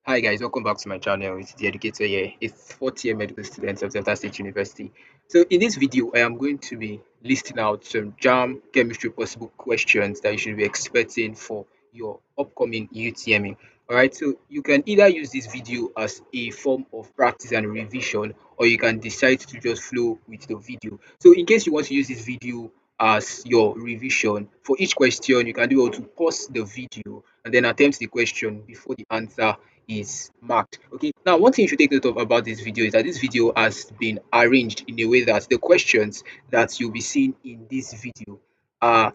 Hi guys, welcome back to my channel. It's the educator here, a fourth year medical student of Delta State University. So in this video, I am going to be listing out some JAMB chemistry possible questions that you should be expecting for your upcoming UTME. Alright, so you can either use this video as a form of practice and revision, or you can decide to just flow with the video. So in case you want to use this video as your revision, for each question, you can do able to pause the video and then attempt the question before the answer is marked. Okay, now one thing you should take note of about this video is that this video has been arranged in a way that the questions that you'll be seeing in this video are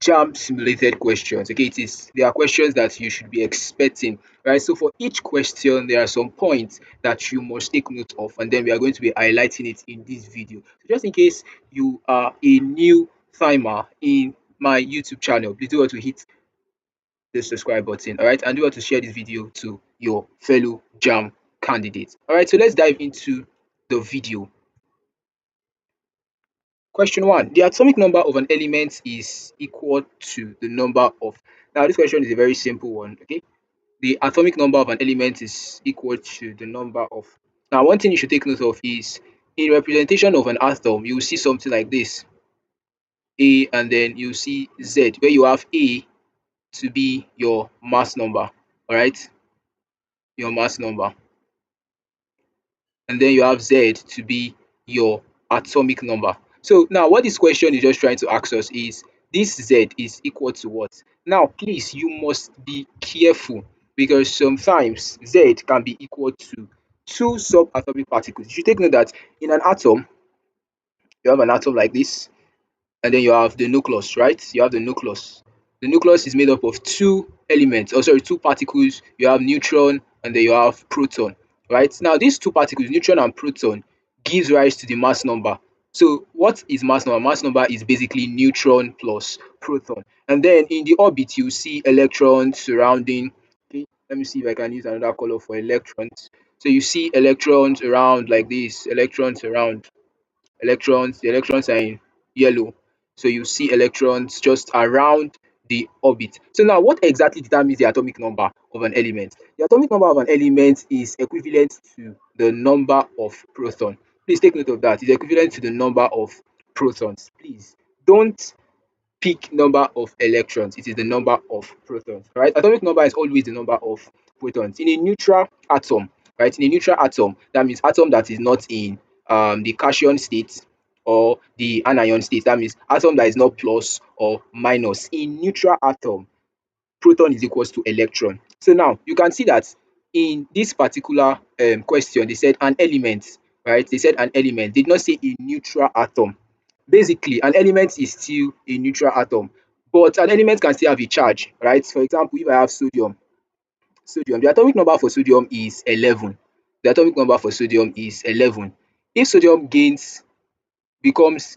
JAMB simulated questions. Okay, they are questions that you should be expecting, right? So for each question, there are some points that you must take note of, and then we are going to be highlighting it in this video. So just in case you are a new timer in my YouTube channel, please do want to hit the subscribe button, all right, and do want to share this video to your fellow JAMB candidates. All right, so let's dive into the video. Question 1. The atomic number of an element is equal to the number of. Now, this question is a very simple one. Okay, the atomic number of an element is equal to the number of. Now, one thing you should take note of is in representation of an atom, you will see something like this: A, and then you see Z, where you have A to be your mass number. All right, your mass number, and then you have Z to be your atomic number. So now what this question is just trying to ask us is this Z is equal to what? Now please, you must be careful because sometimes Z can be equal to two subatomic particles. You should take note that in an atom, you have an atom like this, and then you have the nucleus, right? You have the nucleus. The nucleus is made up of two elements, or sorry, two particles. You have neutron and then you have proton, right? Now, these two particles, neutron and proton, gives rise to the mass number. So, what is mass number? Mass number is basically neutron plus proton. And then in the orbit, you see electrons surrounding. Okay, let me see if I can use another color for electrons. So, you see electrons around like this, electrons around the electrons are in yellow. So you see electrons just around the orbit. So now what exactly determines the atomic number of an element? The atomic number of an element is equivalent to the number of protons. Please take note of that. It's equivalent to the number of protons. Please don't pick number of electrons. It is the number of protons. Right? Atomic number is always the number of protons. In a neutral atom, right? In a neutral atom, that means atom that is not in the cation state or the anion state. That means atom that is not plus or minus. In neutral atom, proton is equals to electron. So now you can see that in this particular question, they said an element, right? They said an element, they did not say a neutral atom. Basically, an element is still a neutral atom, but an element can still have a charge, right? For example, if I have sodium, the atomic number for sodium is 11. The atomic number for sodium is 11. If sodium becomes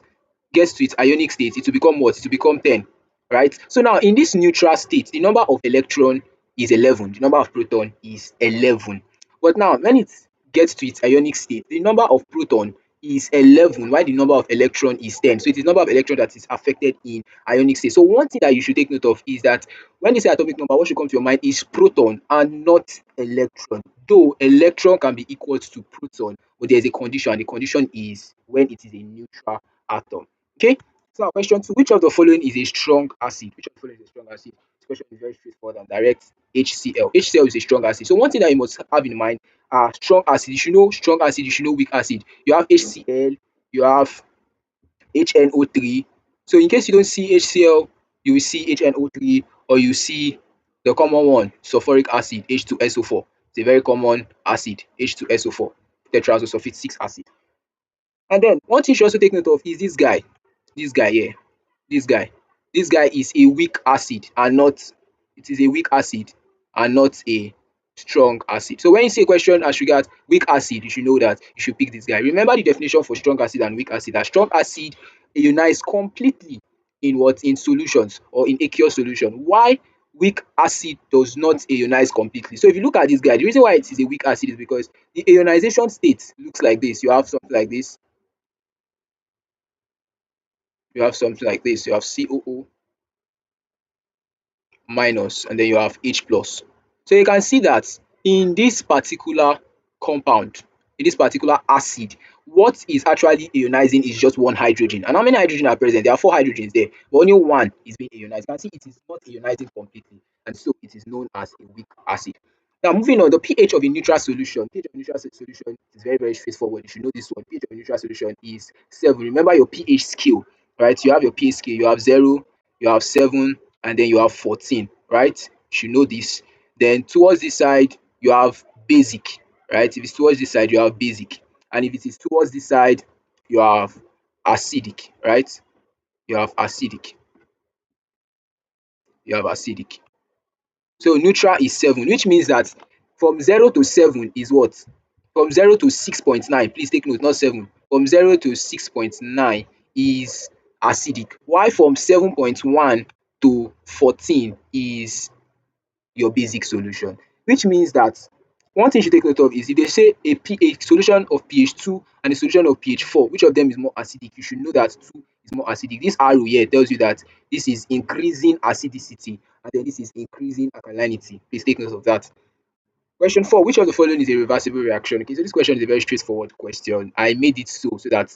gets to its ionic state, it will become what? It will become 10, right? So now in this neutral state, the number of electron is 11, the number of proton is 11. But now when it gets to its ionic state, the number of proton is 11 while the number of electron is 10. So it is number of electron that is affected in ionic state. So one thing that you should take note of is that when you say atomic number, what should come to your mind is proton and not electron. Though electron can be equal to proton, but there is a condition. The condition is when it is a neutral atom. Okay. So now question 2, which of the following is a strong acid? Which of the following is a strong acid? This question is very straightforward and direct. HCl. HCl is a strong acid. So one thing that you must have in mind are strong acid. You should know strong acid, you should know weak acid. You have HCl, you have HNO3. So in case you don't see HCl, you will see HNO3, or you see the common one, sulfuric acid, H2SO4. It's a very common acid, H2SO4, tetraoxosulfate 6 acid. And then one thing you should also take note of is this guy here, this guy. This guy is a weak acid and not, it is a weak acid and not a strong acid. So when you see a question as regards weak acid, you should know that you should pick this guy. Remember the definition for strong acid and weak acid. That strong acid ionize completely in what? In solutions or in aqueous solution. Why weak acid does not ionize completely? So if you look at this guy, the reason why it is a weak acid is because the ionization state looks like this. You have something like this. You have something like this. You have COO minus, and then you have H plus. So you can see that in this particular compound, in this particular acid, what is actually ionizing is just one hydrogen. And how many hydrogen are present? There are four hydrogens there, but only one is being ionized. You can see it is not ionizing completely, and so it is known as a weak acid. Now, moving on, the pH of a neutral solution. pH of a neutral solution is very, very straightforward. You should know this one. pH of a neutral solution is 7. Remember your pH scale, right? You have your pH scale. You have 0, you have 7, and then you have 14, right? You should know this. Then towards this side, you have basic, right? If it's towards this side, you have basic. And if it is towards this side, you have acidic, right? You have acidic. You have acidic. So neutral is 7, which means that from 0 to 7 is what? From 0 to 6.9, please take note, not 7. From 0 to 6.9 is acidic, while from 7.1 to 14 is your basic solution. Which means that one thing you should take note of is if they say a solution of pH 2 and a solution of pH 4, which of them is more acidic? You should know that 2 is more acidic. This arrow here tells you that this is increasing acidicity and then this is increasing alkalinity. Please take note of that. Question 4, which of the following is a reversible reaction? Okay, so this question is a very straightforward question. I made it so that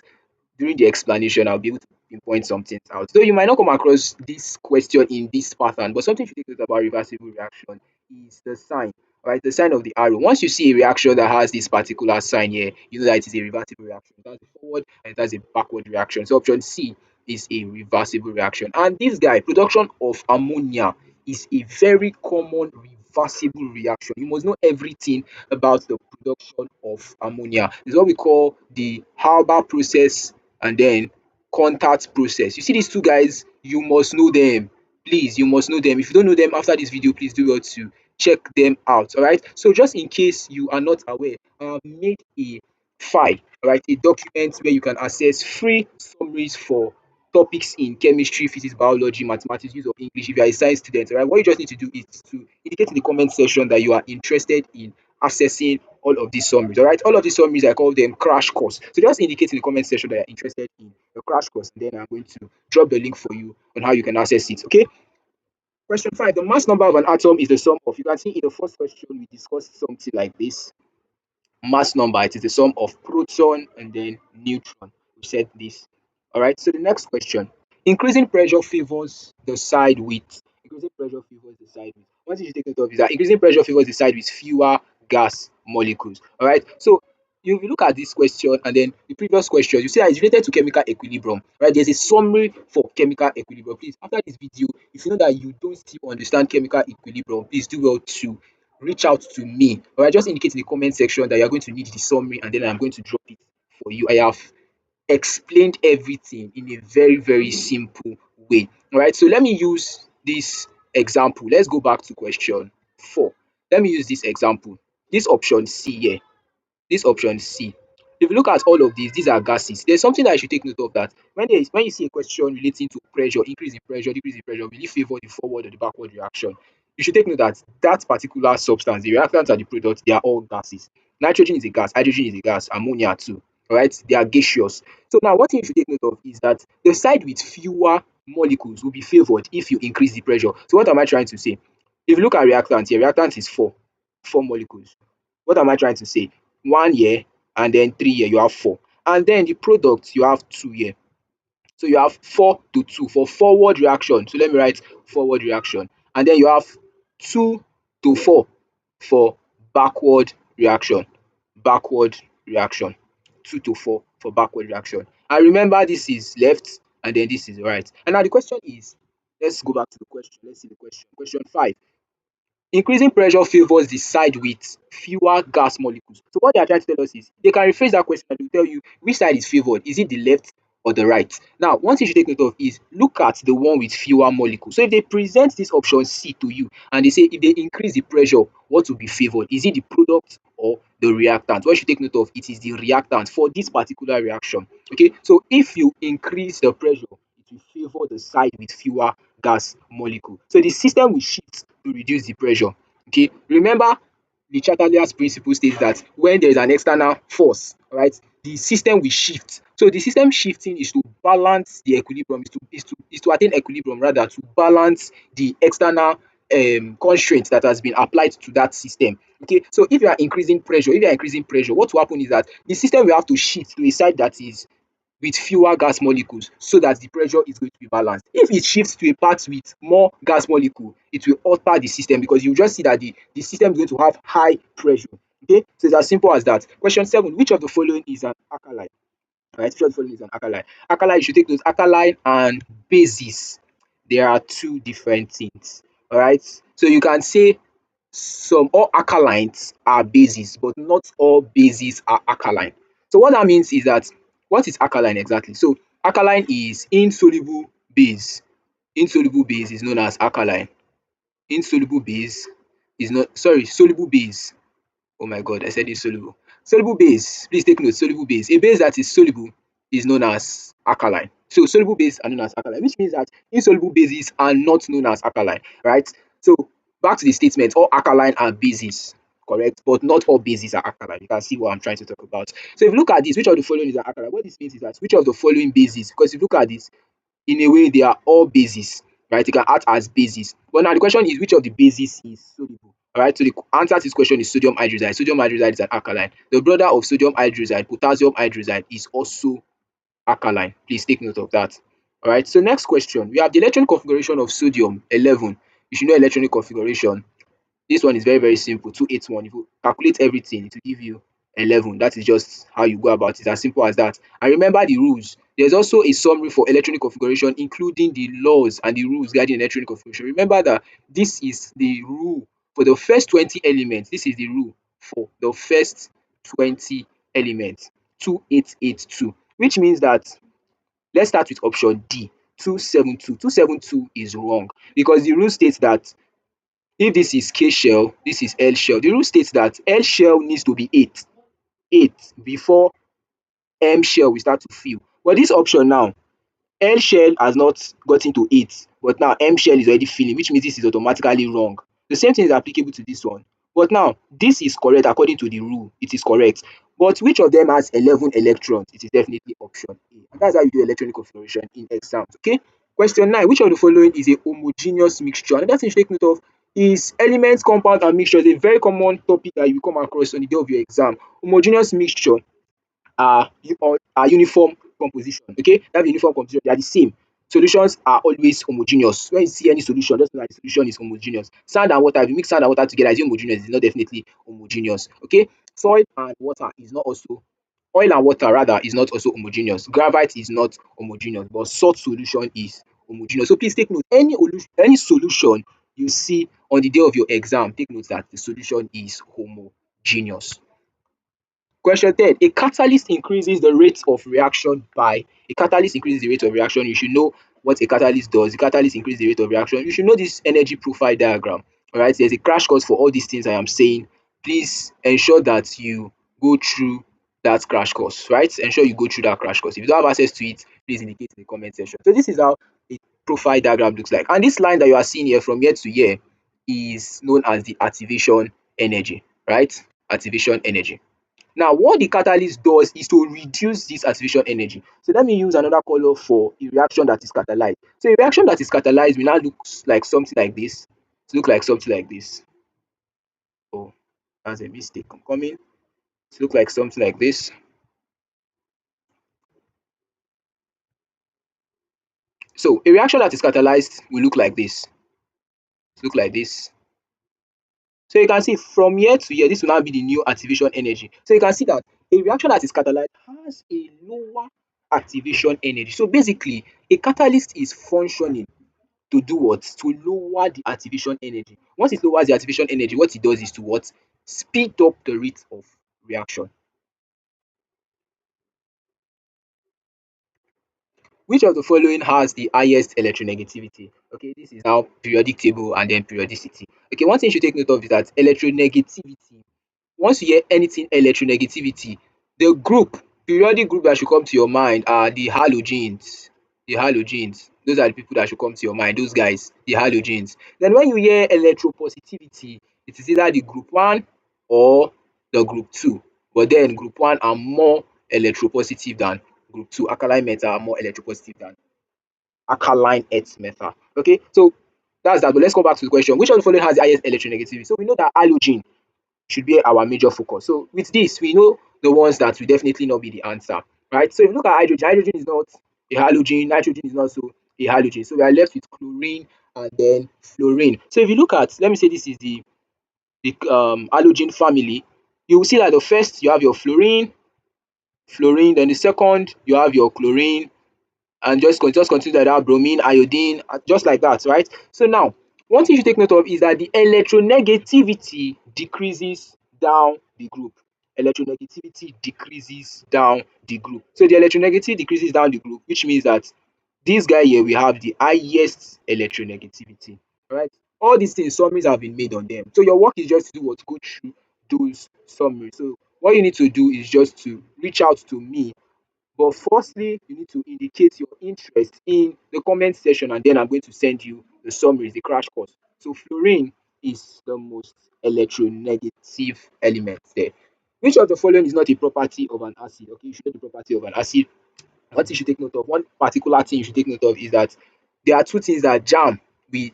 during the explanation, I'll be able to pinpoint some things out. Though you might not come across this question in this pattern, but something to take note about reversible reaction is the sign, right? The sign of the arrow. Once you see a reaction that has this particular sign here, you know that it is a reversible reaction. That's a forward and that's a backward reaction. So option C is a reversible reaction. And this guy, production of ammonia, is a very common reversible reaction. You must know everything about the production of ammonia. It's what we call the Haber process and then contact process. You see these two guys, you must know them. Please, you must know them. If you don't know them after this video, please do well to check them out. All right. So just in case you are not aware, I have made a file, all right, a document where you can access free summaries for topics in chemistry, physics, biology, mathematics, use of English. If you are a science student, all right, what you just need to do is to indicate in the comment section that you are interested in accessing all of these summaries. All right, all of these summaries, I call them crash course. So just indicate in the comment section that you're interested in the crash course, and then I'm going to drop the link for you on how you can access it. Okay. Question 5. The mass number of an atom is the sum of. You can see in the first question we discussed something like this. Mass number, it is the sum of proton and then neutron. We said this. All right. So the next question: increasing pressure favors the side with. Increasing pressure favors the side with. One thing you take note of is that increasing pressure favors the side with fewer gas molecules. All right. So if you look at this question and then the previous question, you see that it's related to chemical equilibrium, right? There's a summary for chemical equilibrium. Please, after this video, if you know that you don't still understand chemical equilibrium, please do well to reach out to me. All right, just indicate in the comment section that you're going to need the summary and then I'm going to drop it for you. I have explained everything in a very, very simple way. All right, so let me use this example. Let's go back to question 4. Let me use this example. This option C here, this option C. If you look at all of these are gases. There's something that I should take note of, that when you see a question relating to pressure, increase in pressure, decrease in pressure, will it favor the forward or the backward reaction? You should take note that that particular substance, the reactant and the product, they are all gases. Nitrogen is a gas, hydrogen is a gas, ammonia too. All right, they are gaseous. So now what you should take note of is that the side with fewer molecules will be favored if you increase the pressure. So what am I trying to say? If you look at reactant here, reactant is four molecules. What am I trying to say? 1 here and then 3 here, you have 4. And then the product, you have 2 here. So you have 4 to 2 for forward reaction. So let me write forward reaction. And then you have 2 to 4 for backward reaction. Backward reaction. 2 to 4 for backward reaction. And remember, this is left and then this is right. And now the question is, let's go back to the question. Let's see the question. Question 5. Increasing pressure favors the side with fewer gas molecules. So what they are trying to tell us is they can rephrase that question and they will tell you which side is favored. Is it the left or the right? Now, one thing you should take note of is look at the one with fewer molecules. So if they present this option C to you and they say if they increase the pressure, what will be favored? Is it the product or the reactant? What you should take note of, it is the reactant for this particular reaction. Okay, so if you increase the pressure, it will favor the side with fewer gas molecule. So the system will shift to reduce the pressure. Okay, remember the Chatterjee's principle states that when there is an external force, right, the system will shift. So the system shifting is to balance the equilibrium, is to attain equilibrium, rather to balance the external constraint that has been applied to that system. Okay, so if you are increasing pressure, what will happen is that the system will have to shift to a side that is with fewer gas molecules so that the pressure is going to be balanced. If it shifts to a part with more gas molecule, it will alter the system because you just see that the system is going to have high pressure. Okay, so it's as simple as that. Question 7: which of the following is an alkaline? Right, which of the following is an alkaline? Alkaline, you should take note, alkaline and basis, there are two different things. All right, so you can say some all alkalines are bases, but not all bases are alkaline. So what that means is that, what is alkaline exactly? So alkaline is insoluble base. Insoluble base is known as alkaline. Insoluble base is not, sorry, soluble base. Oh my God, I said insoluble. Soluble base, please take note, soluble base. A base that is soluble is known as alkaline. So soluble base are known as alkaline, which means that insoluble bases are not known as alkaline, right? So back to the statement, all alkaline are bases, correct? But not all bases are alkaline. You can see what I'm trying to talk about. So if you look at this, which of the following is an alkaline? What this means is that which of the following bases, because if you look at this, in a way they are all bases, right? They can act as bases. But now the question is which of the bases is soluble? All right, so the answer to this question is sodium hydroxide. Sodium hydroxide is an alkaline. The brother of sodium hydroxide, potassium hydroxide, is also alkaline. Please take note of that. All right, so next question, we have the electronic configuration of sodium 11. You should know electronic configuration. This one is very, very simple, 281. If you calculate everything, it will give you 11. That is just how you go about it, as simple as that. And remember the rules. There's also a summary for electronic configuration, including the laws and the rules guiding electronic configuration. Remember that this is the rule for the first 20 elements. This is the rule for the first 20 elements, 2882, which means that, let's start with option D, 272. 272 is wrong because the rule states that if this is K shell, this is L shell. The rule states that L shell needs to be 8 before M shell will start to fill. But this option now, L shell has not gotten to 8, but now M shell is already filling, which means this is automatically wrong. The same thing is applicable to this one. But now, this is correct according to the rule. It is correct. But which of them has 11 electrons? It is definitely option A. And that's how you do electronic configuration in exams. Okay. Question 9. Which of the following is a homogeneous mixture? Another thing you should take note of is elements, compound, and mixture. It's a very common topic that you come across on the day of your exam. Homogeneous mixture are uniform composition. Okay, that uniform composition, they are the same. Solutions are always homogeneous. When you see any solution, just know that the solution is homogeneous. Sand and water, if you mix sand and water together, is it homogeneous? It's not definitely homogeneous. Okay, soil and water is not also, oil and water rather is not also homogeneous. Graphite is not homogeneous, but salt solution is homogeneous. So please take note, any solution you see on the day of your exam, take note that the solution is homogeneous. Question 10. A catalyst increases the rate of reaction by, a catalyst increases the rate of reaction. You should know what a catalyst does. The catalyst increases the rate of reaction. You should know this energy profile diagram. All right, there's a crash course for all these things I am saying. Please ensure that you go through that crash course, right? Ensure you go through that crash course. If you don't have access to it, please indicate in the comment section. So this is how a profile diagram looks like. And this line that you are seeing here from year to year is known as the activation energy, right? Activation energy. Now, what the catalyst does is to reduce this activation energy. So let me use another color for a reaction that is catalyzed. So a reaction that is catalyzed will now look like something like this. It look like something like this. Oh, that's a mistake. I'm coming. It look like something like this. So a reaction that is catalyzed will look like this. Look like this. So you can see from year to year, this will now be the new activation energy. So you can see that a reaction that is catalyzed has a lower activation energy. So basically, a catalyst is functioning to do what? To lower the activation energy. Once it lowers the activation energy, what it does is to what? Speed up the rate of reaction. Which of the following has the highest electronegativity? Okay, this is now periodic table and then periodicity. Okay, one thing you should take note of is that electronegativity, once you hear anything electronegativity, the group, periodic group that should come to your mind are the halogens. The halogens. Those are the people that should come to your mind, those guys, the halogens. Then when you hear electropositivity, it is either the group 1 or the group 2. But then group 1 are more electropositive than group 2. Alkaline metal are more electropositive than alkaline earth metal. Okay, so That's that. But let's go back to the question. Which of the following has the highest electronegativity? So we know that halogen should be our major focus. So with this, we know the ones that will definitely not be the answer, right? So if you look at hydrogen, hydrogen is not a halogen, nitrogen is not so a halogen. So we are left with chlorine and then fluorine. So if you look at, let me say this is the halogen family, you will see that the first you have your fluorine, then the second you have your chlorine, and just continue like that, bromine, iodine, just like that, right? So now, one thing you should take note of is that the electronegativity decreases down the group. Electronegativity decreases down the group. So the electronegativity decreases down the group, which means that this guy here, we have the highest electronegativity, right? All these things, summaries have been made on them. So your work is just to do what? Go through those summaries. So what you need to do is just to reach out to me, but firstly, you need to indicate your interest in the comment section, and then I'm going to send you the summaries, the crash course. So fluorine is the most electronegative element there. Which of the following is not a property of an acid? Okay, you should know the property of an acid. What you should take note of, one particular thing you should take note of is that there are two things that JAMB we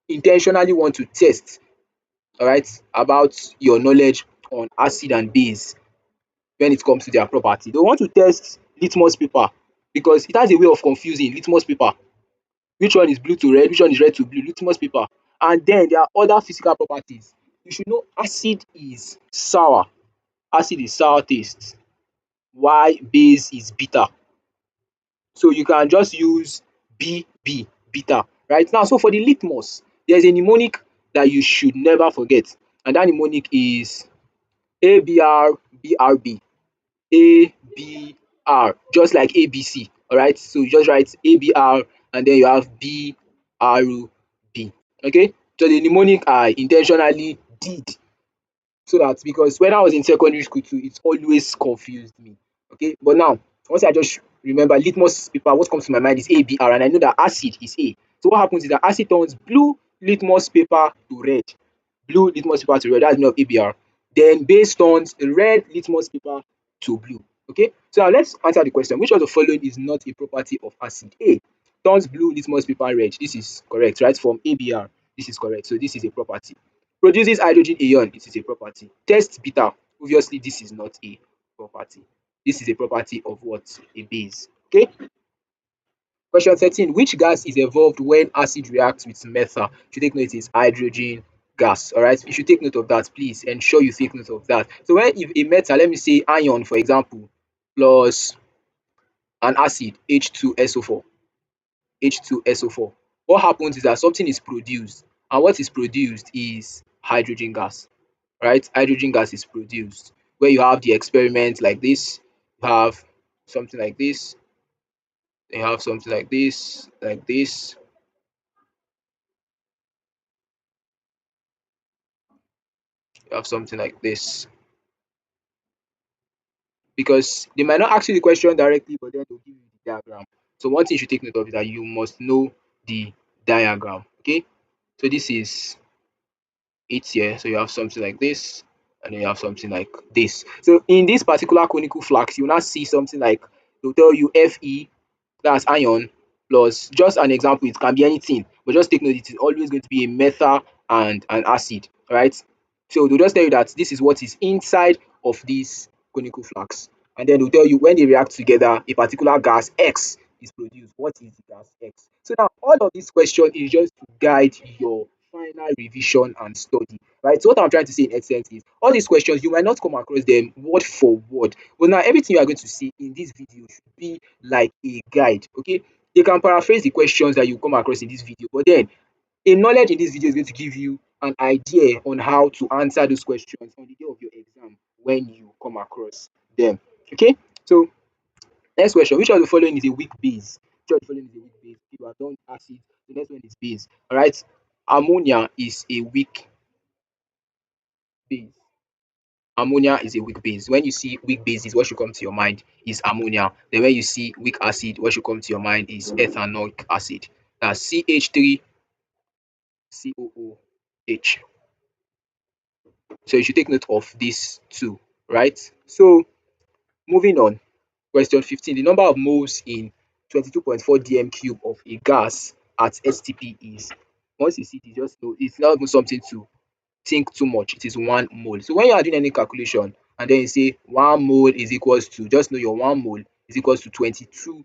intentionally want to test, all right, about your knowledge on acid and base when it comes to their property. They want to test litmus paper because it has a way of confusing litmus paper. Which one is blue to red? Which one is red to blue? Litmus paper. And then there are other physical properties. You should know acid is sour. Acid is sour taste. Why base is bitter. So you can just use BB, bitter, right? Now, so for the litmus, there's a mnemonic that you should never forget. And that mnemonic is ABR, ABR, just like ABC. All right. So you just write ABR and then you have BRB. Okay. So the mnemonic I intentionally did so that because when I was in secondary school too, it always confused me. Okay. But now, once I just remember litmus paper, what comes to my mind is ABR, and I know that acid is A. So what happens is that acid turns blue litmus paper to red. Blue litmus paper to red, that's the meaning of ABR. Then base turns red litmus paper to blue. Okay, so now let's answer the question. Which of the following is not a property of acid? A, turns blue litmus paper red. This is correct, right? From ABR, this is correct. So this is a property. Produces hydrogen ion. It is a property. Tastes bitter. Obviously, this is not a property. This is a property of what? A base. Okay. Question 13. Which gas is evolved when acid reacts with methyl? You should take note it is hydrogen gas. All right. You should take note of that. Please ensure you take note of that. So when if a metal, let me say ion, for example, plus an acid H2SO4, H2SO4. What happens is that something is produced, and what is produced is hydrogen gas, right? Hydrogen gas is produced. Where you have the experiment like this, you have something like this, you have something like this, you have something like this. Because they might not ask you the question directly, but then they'll give you the diagram. So one thing you should take note of is that you must know the diagram. Okay, so this is it here. So you have something like this, and then you have something like this. So in this particular conical flask, you will not see something like they'll tell you Fe, that's ion, plus just an example, it can be anything, but just take note it is always going to be a methyl and an acid, right? So they'll just tell you that this is what is inside of this conical flask, and then they'll tell you when they react together, a particular gas X is produced. What is the gas X? So now all of this question is just to guide your final revision and study, right? So what I'm trying to say in essence is all these questions you might not come across them word for word, but now everything you are going to see in this video should be like a guide. Okay, they can paraphrase the questions that you come across in this video, but then a knowledge in this video is going to give you an idea on how to answer those questions on the day of your exam when you come across them. Okay, so next question. Which of the following is a weak base? Which of the following is a weak base? People have done acid. The next one is base. All right. Ammonia is a weak base. Ammonia is a weak base. When you see weak bases, what should come to your mind is ammonia. Then when you see weak acid, what should come to your mind is ethanoic acid. That's CH3COOH. So you should take note of this too, right? So moving on. Question 15. The number of moles in 22.4 dm cube of a gas at STP is Once you see it, you just know it's not even something to think too much. It is 1 mole. So when you are doing any calculation and then you say 1 mole is equals to, just know your 1 mole is equals to 22.4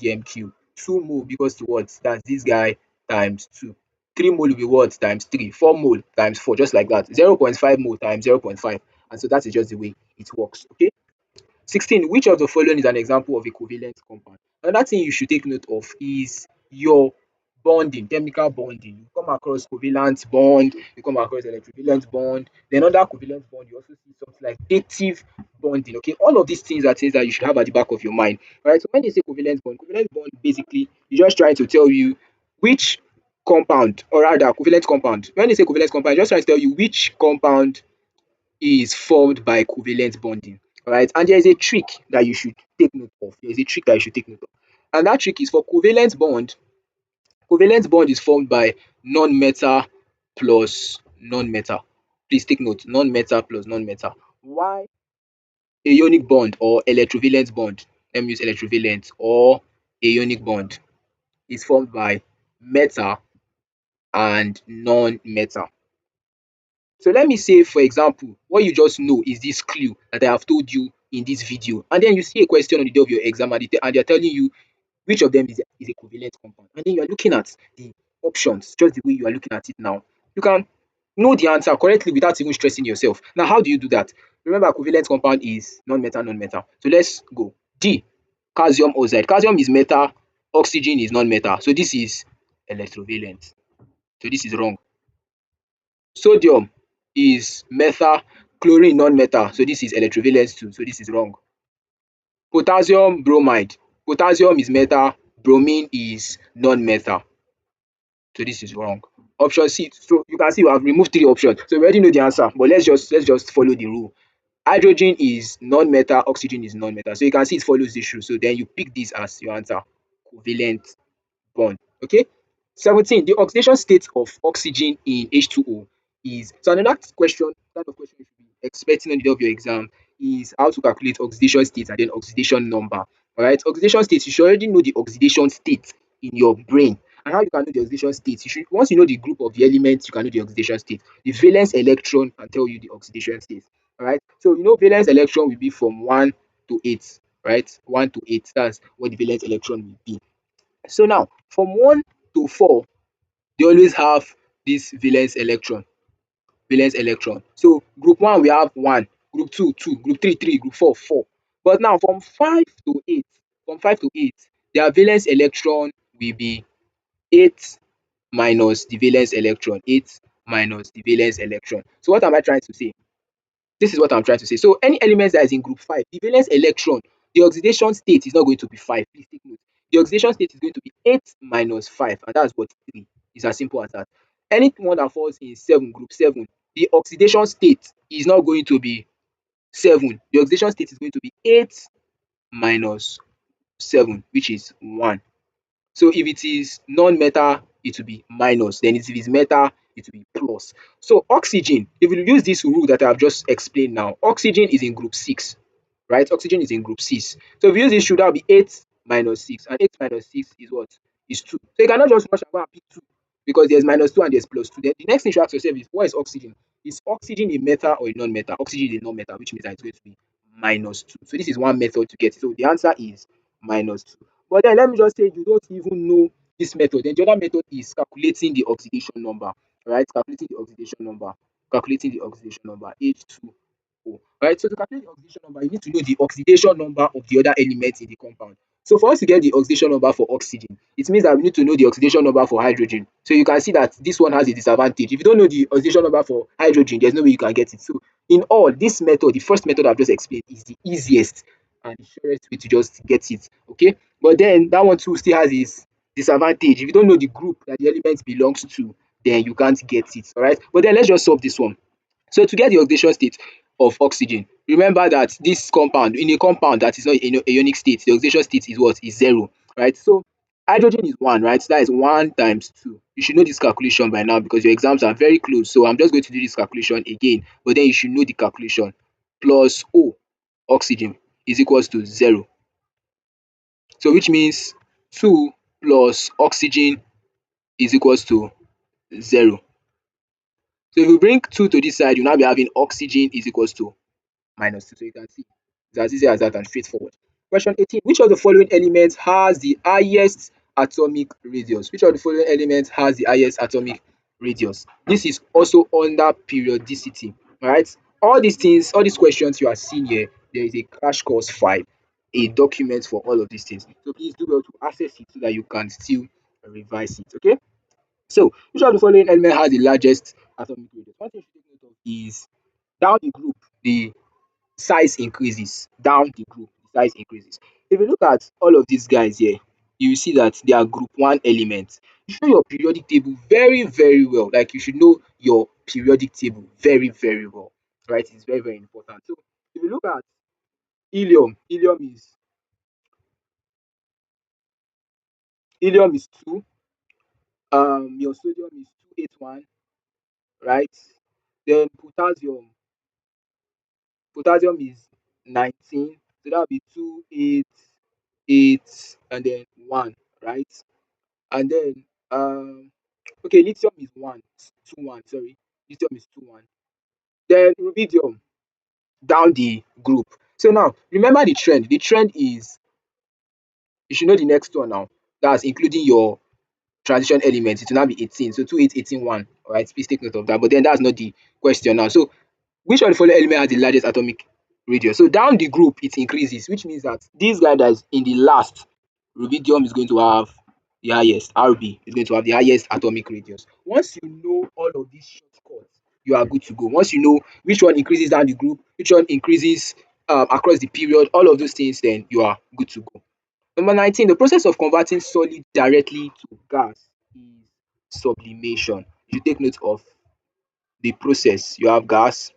gm cube. 2 mole equals to what? That's this guy times 2. 3 mole will be what? Times 3. 4 mole times 4, just like that. 0.5 mole times 0.5. And so that is just the way it works. Okay. 16. Which of the following is an example of a covalent compound? Another thing you should take note of is your bonding, chemical bonding. You come across covalent bond, you come across electrovalent bond, then under covalent bond, you also see something like dative bonding. Okay, all of these things are things that you should have at the back of your mind. All right, so when they say covalent bond basically is just trying to tell you which compound, or rather covalent compound. When they say covalent compound, just trying to tell you which compound is formed by covalent bonding. Alright, and there is a trick that you should take note of. There is a trick that you should take note of. And that trick is for covalent bond is formed by non-metal plus non-metal. Please take note, non-metal plus non-metal. Why a ionic bond or electrovalent bond, let me use electrovalent, or a ionic bond is formed by metal and non-metal. So let me say, for example, what you just know is this clue that I have told you in this video, and then you see a question on the day of your exam, and they're telling you which of them is a covalent compound, and then you are looking at the options just the way you are looking at it now. You can know the answer correctly without even stressing yourself. Now, how do you do that? Remember, covalent compound is non-metal, non-metal. So let's go. D, calcium oxide. Calcium is metal, oxygen is non-metal. So this is electrovalent. So this is wrong. Sodium is metal, chlorine non-metal. So this is electrovalence too. So this is wrong. Potassium bromide. Potassium is metal, bromine is non-metal. So this is wrong. Option C. So you can see we have removed 3 options. So we already know the answer, but let's just follow the rule. Hydrogen is non-metal, oxygen is non-metal. So you can see it follows this rule. So then you pick this as your answer. Covalent bond. Okay. 17. The oxidation state of oxygen in H2O is, so another question, kind of question you should be expecting on the day of your exam is how to calculate oxidation state and then oxidation number. All right. Oxidation state, you should already know the oxidation state in your brain. And how you can know the oxidation state? You should, once you know the group of the elements, you can know the oxidation state. The valence electron can tell you the oxidation state. All right. So you know valence electron will be from 1 to 8, right? 1 to 8. That's what the valence electron will be. So now, from 1 to 4, they always have this valence electron. So group 1 we have 1, group 2 2, group 3 3, group 4 4. But now from 5 to 8, their valence electron will be 8 minus the valence electron, 8 minus the valence electron. So what am I trying to say? This is what I'm trying to say. So any element that is in group 5, the valence electron, the oxidation state is not going to be 5. Please take note. The oxidation state is going to be 8 minus 5, and that's what 3. It's as simple as that. Anyone that falls in 7, group 7, the oxidation state is not going to be 7. The oxidation state is going to be 8 minus 7, which is 1. So if it is non-metal, it will be minus. Then if it is metal, it will be plus. So oxygen, if you use this rule that I have just explained now, oxygen is in group 6, right? Oxygen is in group 6. So if you use this rule, that will be 8 minus 6. And 8 minus 6 is what? Is 2. So you cannot just rush and go and pick 2 because there's minus 2 and there's plus 2. Then the next thing you should ask yourself is, what is oxygen? Is oxygen a metal or a non-metal? Oxygen is a non-metal, which means that it's going to be minus 2. So this is one method to get it. So the answer is minus 2. But then let me just say you don't even know this method. Then the other method is calculating the oxidation number, right? Calculating the oxidation number, H2O, right? So to calculate the oxidation number, you need to know the oxidation number of the other elements in the compound. So for us to get the oxidation number for oxygen, it means that we need to know the oxidation number for hydrogen. So you can see that this one has a disadvantage. If you don't know the oxidation number for hydrogen, there's no way you can get it. So in all, this method, the first method I've just explained, is the easiest and the surest way to just get it. Okay. But then that one too still has its disadvantage. If you don't know the group that the element belongs to, then you can't get it. All right. But then let's just solve this one. So to get the oxidation state of oxygen, remember that this compound, in a compound that is not in a ionic state, the oxidation state is what? Is 0, right? So hydrogen is 1, right? So that is 1 times 2. You should know this calculation by now because your exams are very close. So I'm just going to do this calculation again, but then you should know the calculation. Plus O, oxygen, is equals to 0. So which means 2 plus oxygen is equals to 0. So if you bring 2 to this side, you now be having oxygen is equals to -2. So you can see it's as easy as that and straightforward. Question 18. Which of the following elements has the highest atomic radius? Which of the following elements has the highest atomic radius? This is also under periodicity. Alright. All these things, all these questions you are seeing here, there is a crash course file, a document for all of these things. So please do well to access it so that you can still revise it. Okay. So which of the following element has the largest atomic radius? One thing you should take note of is down the group, the size increases. Down the group, the size increases. If you look at all of these guys here, you will see that they are group 1 elements. You should know your periodic table very, very well. Like you should know your periodic table very, very well. Right? It's very, very important. So if you look at helium is 2. Your sodium is 281, right? Then potassium is 19. So that will be 288 and then 1, right? And then okay, lithium is 1, 2, 1, sorry. Lithium is 2, 1. Then rubidium down the group. So now remember the trend. The trend is you should know the next one now. That's including your transition elements. It will now be 18. So 2, 8, 18, 1. All right, please take note of that. But then that's not the question now. So which of the following element has the largest atomic radius? So down the group, it increases, which means that this guy that is in the last, rubidium is going to have the highest, RB is going to have the highest atomic radius. Once you know all of these shortcuts, you are good to go. Once you know which one increases down the group, which one increases across the period, all of those things, then you are good to go. Number 19, the process of converting solid directly to gas is sublimation. You take note of the process. You have gas,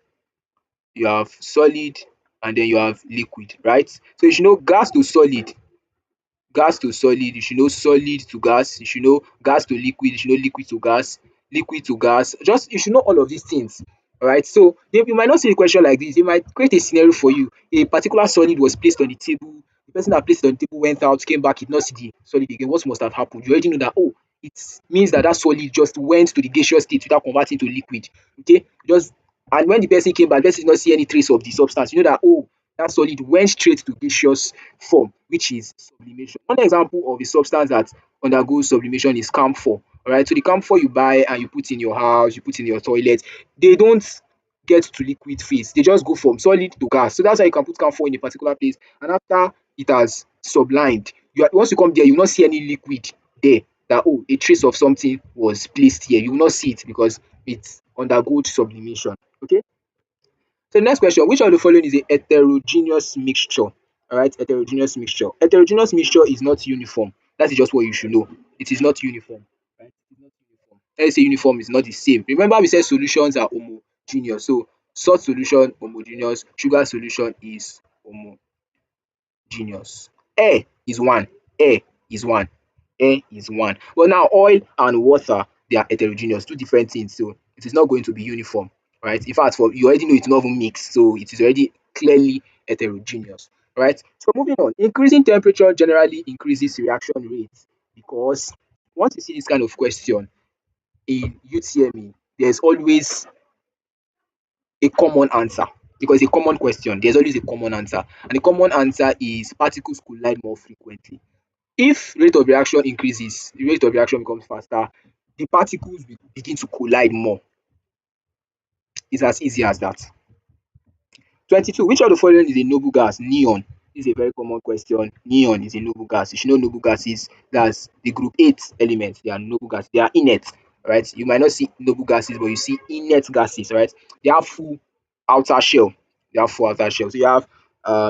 you have solid, and then you have liquid, right? So you should know gas to solid, you should know solid to gas, you should know gas to liquid, you should know liquid to gas. Just you should know all of these things. Alright, so you might not see a question like this. They might create a scenario for you. A particular solid was placed on the table. The person that placed it on the table went out, came back, he did not see the solid again. What must have happened? You already know that, oh, it means that that solid just went to the gaseous state without converting to liquid. Okay, just and when the person came back, the person did not see any trace of the substance. You know that, oh, that solid went straight to gaseous form, which is sublimation. One example of a substance that undergoes sublimation is camphor. Alright, so the camphor you buy and you put in your house, you put in your toilet, they don't get to liquid phase. They just go from solid to gas. So that's why you can put camphor in a particular place, and after it has sublimed, once you come there, you will not see any liquid there. That, oh, a trace of something was placed here. You will not see it because it undergoes sublimation. Okay. So the next question, which of the following is a heterogeneous mixture? Alright, heterogeneous mixture. Heterogeneous mixture is not uniform. That is just what you should know. It is not uniform. Right? It is not uniform. Let's say uniform is not the same. Remember we said solutions are homogeneous. So salt solution homogeneous, sugar solution is homogeneous. Air is one. Air is one. Air is one. But now oil and water, they are heterogeneous, two different things. So it is not going to be uniform, right? In fact, for you already know it's not even mixed, so it is already clearly heterogeneous, right? So moving on, increasing temperature generally increases reaction rates because once you see this kind of question in UTME, there's always a common answer because it's a common question. There's always a common answer, and the common answer is particles collide more frequently. If rate of reaction increases, the rate of reaction becomes faster, the particles will begin to collide more. It's as easy as that. 22. Which of the following is a noble gas? Neon. This is a very common question. Neon is a noble gas. You should know noble gases. That's the group 8 elements. They are noble gases. They are inert. Right? You might not see noble gases, but you see inert gases. Right? They have full outer shell. They have full outer shell. So you have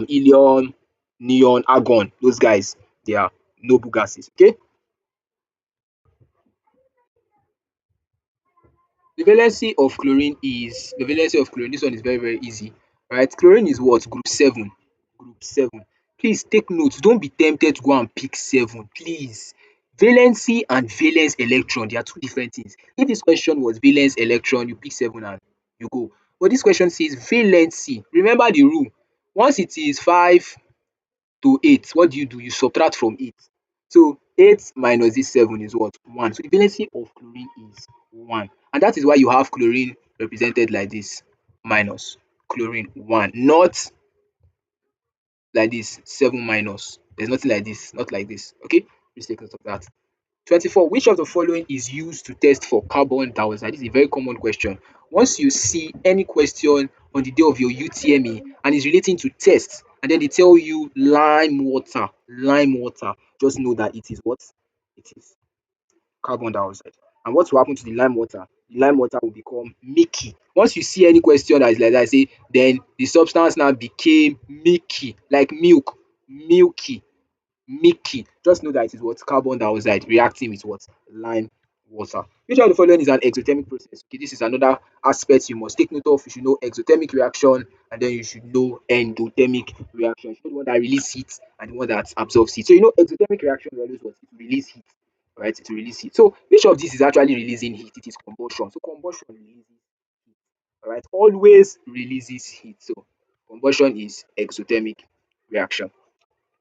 helium, neon, argon. Those guys, they are noble gases. Okay. The valency of chlorine, this one is very, very easy. Right? Chlorine is what? Group 7. Group 7. Please take note. Don't be tempted to go and pick 7. Please. Valency and valence electron, they are two different things. If this question was valence electron, you pick 7 and you go. But this question says valency. Remember the rule. Once it is 5 to 8, what do? You subtract from 8. So 8 minus this 7 is what? 1. So the valency of chlorine is 1. And that is why you have chlorine represented like this, minus chlorine 1, not like this 7 minus. There's nothing like this, not like this. Okay, please take note of that. 24. Which of the following is used to test for carbon dioxide? This is a very common question. Once you see any question on the day of your UTME and it's relating to tests, and then they tell you lime water, just know that it is what? It is carbon dioxide. And what will happen to the lime water? The lime water will become milky. Once you see any question that is like that, say then the substance now became milky, like milk, milky, milky. Just know that it is what? Carbon dioxide reacting with what? Lime water. Which of the following is an exothermic process? Okay, this is another aspect you must take note of. You should know exothermic reaction, and then you should know endothermic reaction. You should know the one that release heat and the one that absorbs heat. So you know exothermic reaction will always what? It will release heat, right? It will release heat. So which of these is actually releasing heat? It is combustion. So combustion releases heat, alright? Always releases heat. So combustion is exothermic reaction.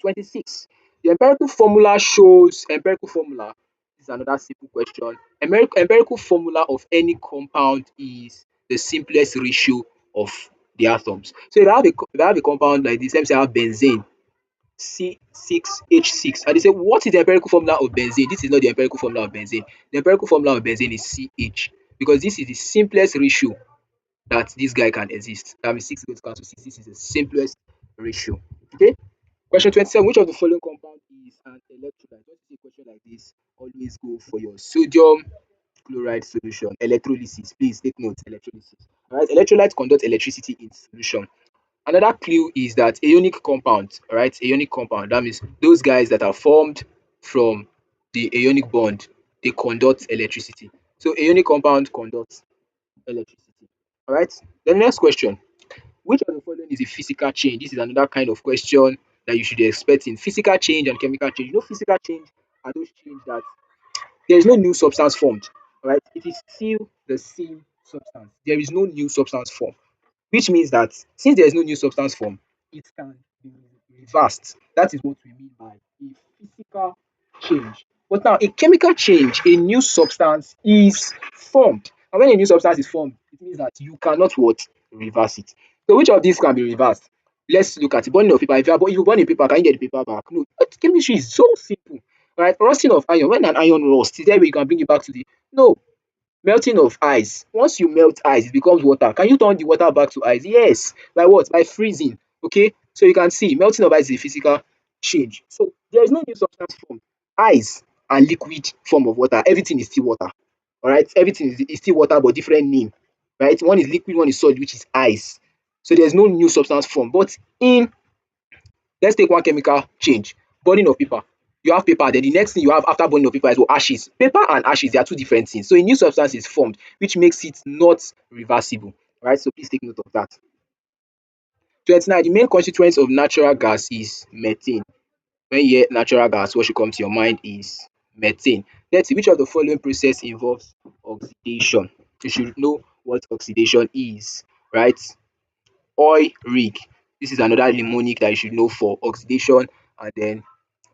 26. The empirical formula, this is another simple question. Empirical formula of any compound is the simplest ratio of the atoms. So if I have a compound like this, let me say I have benzene C6H6, and they say what is the empirical formula of benzene? This is not the empirical formula of benzene. The empirical formula of benzene is CH, because this is the simplest ratio that this guy can exist. That means 6 is going to cancel 6. This is the simplest ratio. Okay. Question 27. Which of the following compound is an electrolyte? When you see a question like this, always go for your sodium chloride solution. Electrolysis. Please take note. Electrolysis. Alright. Electrolyte conduct electricity in solution. Another clue is that ionic compound, alright, ionic compound. That means those guys that are formed from the ionic bond, they conduct electricity. So ionic compound conducts electricity. Alright. Then the next question. Which of the following is a physical change? This is another kind of question that you should be expecting. Physical change and chemical change. You know, physical change are those change that there is no new substance formed. Right? It is still the same substance. There is no new substance formed, which means that since there is no new substance formed, it can be reversed. That is what we mean by a physical change. But now, a chemical change, a new substance is formed. And when a new substance is formed, it means that you cannot what? Reverse it. So which of these can be reversed? Let's look at it. Burning of paper. If you burn a paper, can you get the paper back? No. But chemistry is so simple. Right? Rusting of iron. When an iron rusts, is there where you can bring it back to the no. Melting of ice. Once you melt ice, it becomes water. Can you turn the water back to ice? Yes. By what? By freezing. Okay. So you can see melting of ice is a physical change. So there is no new substance formed. Ice and liquid form of water. Everything is still water. All right. Everything is still water, but different name. Right. One is liquid, one is solid, which is ice. So there's no new substance formed. But in let's take one chemical change. Burning of paper. You have paper, then the next thing you have after burning of paper is what? Ashes. Paper and ashes, they are two different things. So a new substance is formed, which makes it not reversible. Right? So please take note of that. 29. The main constituents of natural gas is methane. When you hear natural gas, what should come to your mind is methane. Let's see which of the following process involves oxidation. You should know what oxidation is, right? Oil rig. This is another mnemonic that you should know for oxidation and then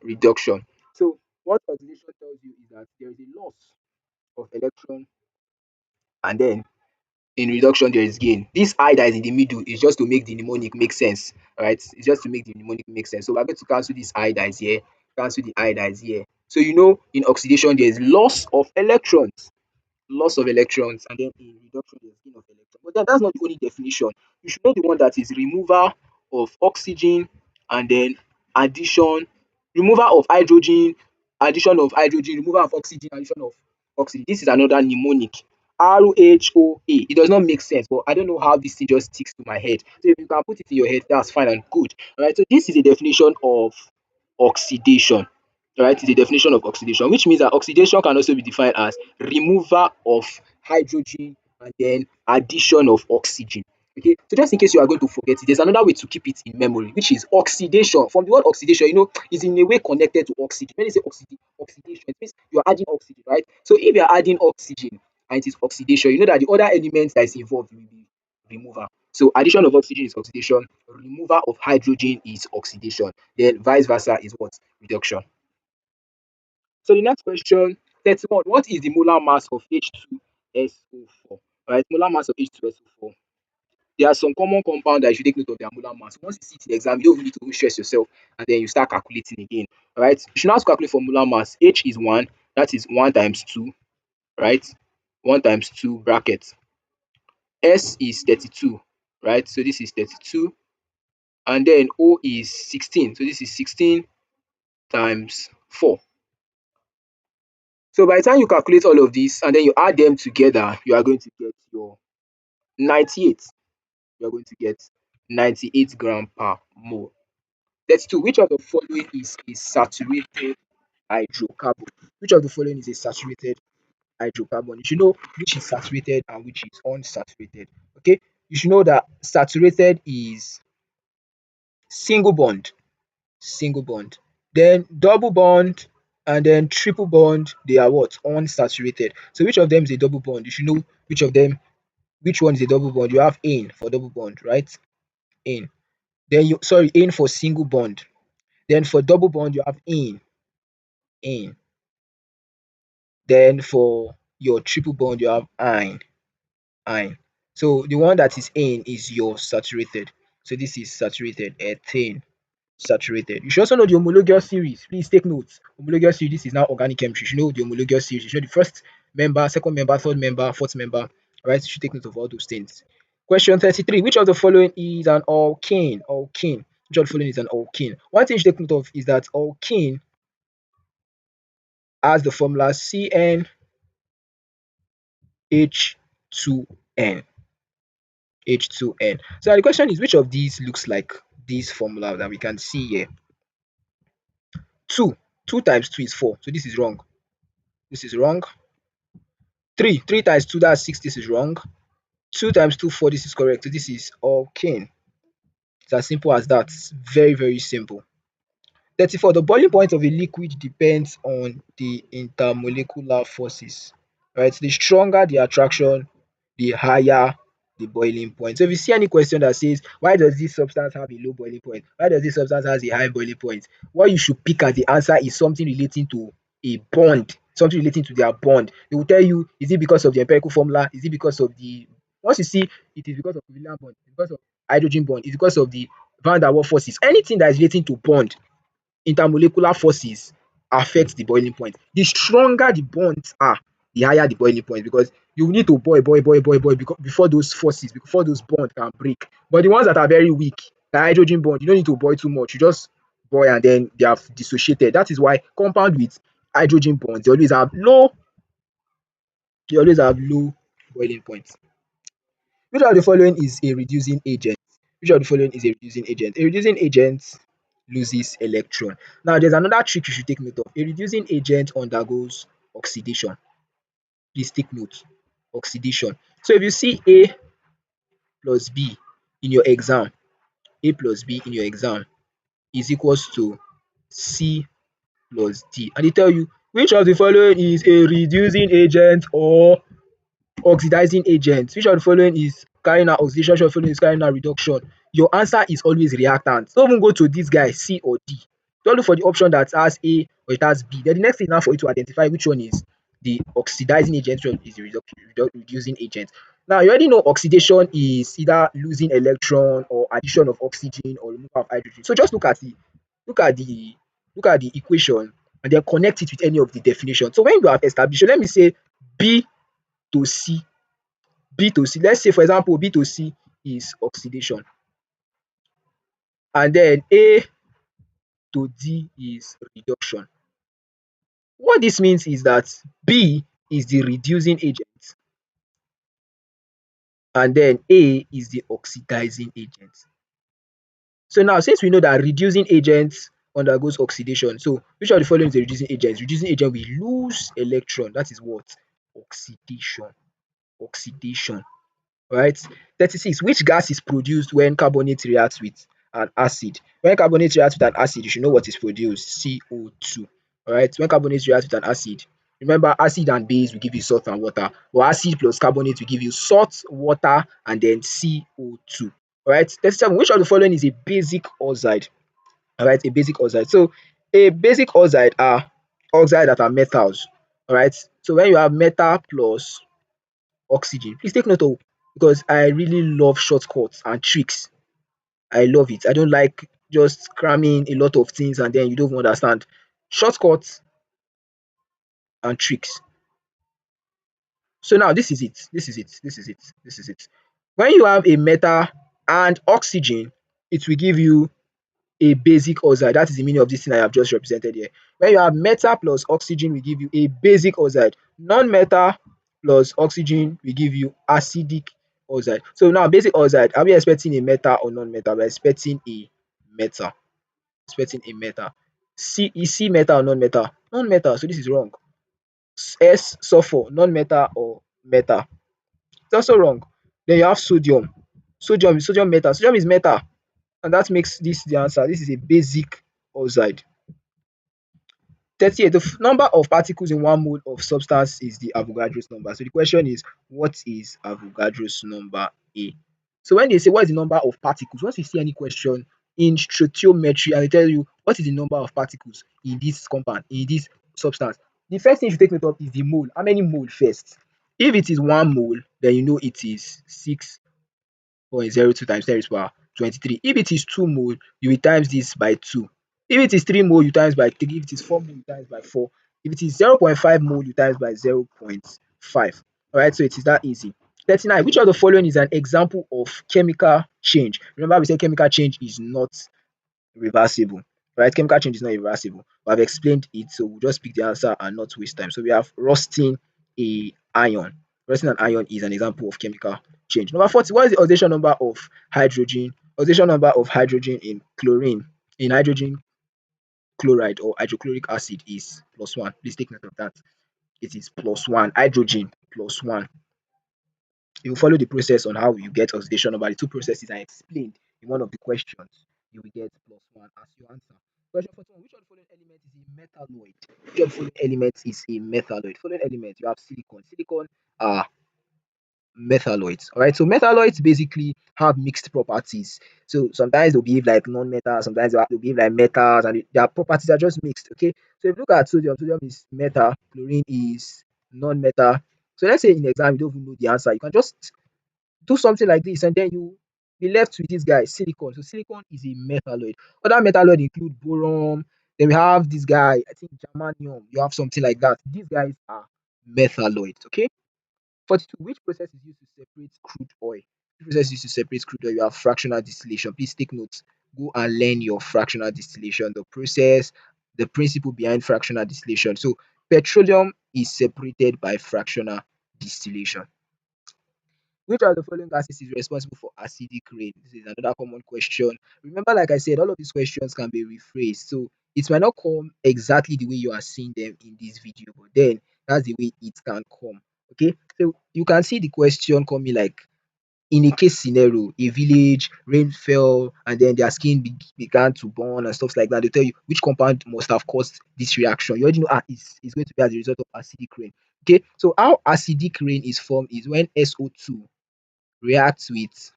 reduction. So what oxidation tells you is that there is a loss of electron, and then in reduction there is gain. This I that is in the middle is just to make the mnemonic make sense, right? It's just to make the mnemonic make sense. So we're going to cancel this I that is here, cancel the I that is here. So you know in oxidation there is loss of electrons, and then in reduction there's gain of electrons. But then that's not the only definition. You should know the one that is removal of oxygen, and then addition, removal of hydrogen, addition of hydrogen, removal of oxygen, addition of oxygen. This is another mnemonic. RHOA. It does not make sense, but I don't know how this thing just sticks to my head. So if you can put it in your head, that's fine and good. All right. So this is a definition of oxidation. All right, it's a definition of oxidation, which means that oxidation can also be defined as removal of hydrogen and then addition of oxygen. Okay, so just in case you are going to forget it, there's another way to keep it in memory, which is oxidation. From the word oxidation, you know, is in a way connected to oxygen. When you say oxidation, it means you're adding oxygen, right? So if you're adding oxygen and it is oxidation, you know that the other element that is involved will be removal. So addition of oxygen is oxidation, removal of hydrogen is oxidation, then vice versa is what? Reduction. So the next question, 31. What is the molar mass of H2SO4? Alright, molar mass of H2SO4. There are some common compounds that you should take note of their molar mass. Once you see it in the exam, you don't even need to even stress yourself and then you start calculating again. Alright. You should now calculate for molar mass. H is 1, that is 1 times 2, right? 1 times 2 bracket. S is 32, right? So this is 32. And then O is 16. So this is 16 times 4. So by the time you calculate all of this and then you add them together, you are going to get your 98. You are going to get 98 gram per mole. 32. Which of the following is a saturated hydrocarbon? Which of the following is a saturated hydrocarbon? You should know which is saturated and which is unsaturated. Okay, you should know that saturated is single bond, single bond. Then double bond and then triple bond, they are what? Unsaturated. So which of them is a double bond? You should know which of them, which one is a double bond. You have ane for double bond, right? Ane. Then you sorry, ane for single bond. Then for double bond, you have ane. Then for your triple bond, you have ine. So the one that is ane is your saturated. So this is saturated, ethane, saturated. You should also know the homologous series. Please take notes. Homologous series, this is now organic chemistry. You should know the homologous series. You should know the first member, second member, third member, fourth member. Right? You should take note of all those things. Question 33. Which of the following is an alkane? Alkane. Which of the following is an alkane? One thing you should take note of is that alkane has the formula CnH2n. H2n. So the question is, which of these looks like this formula that we can see here? 2. 2 times 2 is 4. So this is wrong. This is wrong. 3 times 2, that's 6. This is wrong. 2 times 2, 4. This is correct. So this is alkane. It's as simple as that. Very, very simple. 34. The boiling point of a liquid depends on the intermolecular forces. Right? The stronger the attraction, the higher the boiling point. So if you see any question that says, why does this substance have a low boiling point? Why does this substance has a high boiling point? What you should pick as the answer is something relating to a bond, something relating to their bond. They will tell you, is it because of the empirical formula? Is it because of the, once you see it is because of covalent bond, it's because of hydrogen bond, it's because of the van der Waals forces. Anything that is relating to bond, intermolecular forces affect the boiling point. The stronger the bonds are, the higher the boiling point, because you need to boil before those forces, before those bonds can break. But the ones that are very weak, the hydrogen bond, you don't need to boil too much. You just boil and then they have dissociated. That is why compound with hydrogen bonds, they always have low boiling points. Which of the following is a reducing agent? Which of the following is a reducing agent? A reducing agent loses electron. Now, there's another trick you should take note of. A reducing agent undergoes oxidation. Please take note. Oxidation. So if you see A plus B in your exam, A plus B in your exam is equals to C plus D. And they tell you which of the following is a reducing agent or oxidizing agent. Which of the following is carrying out oxidation? Which of the following is carrying out reduction? Your answer is always reactant. Don't even go to this guy C or D. Don't look for the option that has A or it has B. Then the next thing now for you to identify which one is the oxidizing agent, which one is the reducing agent. Now you already know oxidation is either losing electron or addition of oxygen or removal of hydrogen. So just look at the look at the equation and then connect it with any of the definitions. So when you have established, so let me say B to C, B to C. Let's say for example B to C is oxidation and then A to D is reduction. What this means is that B is the reducing agent and then A is the oxidizing agent. So now since we know that reducing agent undergoes oxidation, so which of the following is a reducing agent? Reducing agent will lose electron. That is what? Oxidation. Oxidation. Right? 36. Which gas is produced when carbonate reacts with an acid? When carbonate reacts with an acid, you should know what is produced. CO2. Alright? When carbonate reacts with an acid, remember acid and base will give you salt and water, but acid plus carbonate will give you salt, water, and then CO2. Alright? 37. Which of the following is a basic oxide? Alright, a basic oxide. So a basic oxide are oxide that are metals. All right. So when you have metal plus oxygen, please take note, because I really love shortcuts and tricks. I love it. I don't like just cramming a lot of things and then you don't even understand. Shortcuts and tricks. So now this is it. This is it. This is it. This is it. When you have a metal and oxygen, it will give you a basic oxide. That is the meaning of this thing I have just represented here. When you have metal plus oxygen will give you a basic oxide. Non-metal plus oxygen will give you acidic oxide. So now basic oxide, are we expecting a metal or non-metal? We're expecting a metal. Expecting a metal. C is C metal or non-metal? Non-metal. So this is wrong. S sulfur, non-metal or metal? It's also wrong. Then you have sodium. Sodium metal. Sodium is metal, and that makes this the answer. This is a basic oxide. 38. The number of particles in one mole of substance is the Avogadro's number. So the question is, what is Avogadro's number A? So when they say what is the number of particles, once you see any question in stoichiometry and they tell you what is the number of particles in this compound, in this substance, the first thing you should take note of is the mole. How many mole first? If it is 1 mole, then you know it is 6.02 times 10 raised to power 23. If it is 2 mole, you will times this by 2. If it is 3 mole, you times by 3. If it is 4 mole, you times by 4. If it is 0.5 mole, you times by 0.5. Alright, so it is that easy. 39. Which of the following is an example of chemical change? Remember, we said chemical change is not reversible. Right? Chemical change is not reversible. But I've explained it, so we'll just pick the answer and not waste time. So we have rusting a iron. Rusting an iron is an example of chemical change. Number 40. What is the oxidation number of hydrogen? Oxidation number of hydrogen in chlorine, in hydrogen chloride or hydrochloric acid is +1. Please take note of that. It is +1. Hydrogen +1. You will follow the process on how you get oxidation number. The two processes I explained in one of the questions. You will get +1 as your answer. Question 41. Which of the following element is a metalloid? Which of the following element is a metalloid? Following element, you have silicon. Silicon are metalloids. All right. So metalloids basically have mixed properties. So sometimes they'll behave like non-metal, sometimes they'll behave like metals, and their properties are just mixed. Okay. So if you look at sodium, sodium is metal, chlorine is non-metal. So let's say in exam you don't even know the answer. You can just do something like this and then you be left with this guy, silicon. So silicon is a metalloid. Other metalloid include boron. Then we have this guy, I think germanium. You have something like that. These guys are metalloids. Okay. 42. Which process is used to separate crude oil? Which process is used to separate crude oil? You have fractional distillation. Please take notes. Go and learn your fractional distillation, the process, the principle behind fractional distillation. So petroleum is separated by fractional distillation. Which of the following gases is responsible for acidic rain? This is another common question. Remember, like I said, all of these questions can be rephrased. So it might not come exactly the way you are seeing them in this video, but then that's the way it can come. Okay, so you can see the question coming like in a case scenario, a village, rain fell, and then their skin began to burn and stuff like that. They tell you which compound must have caused this reaction. You already know it's going to be as a result of acidic rain. Okay, so how acidic rain is formed is when SO2 reacts with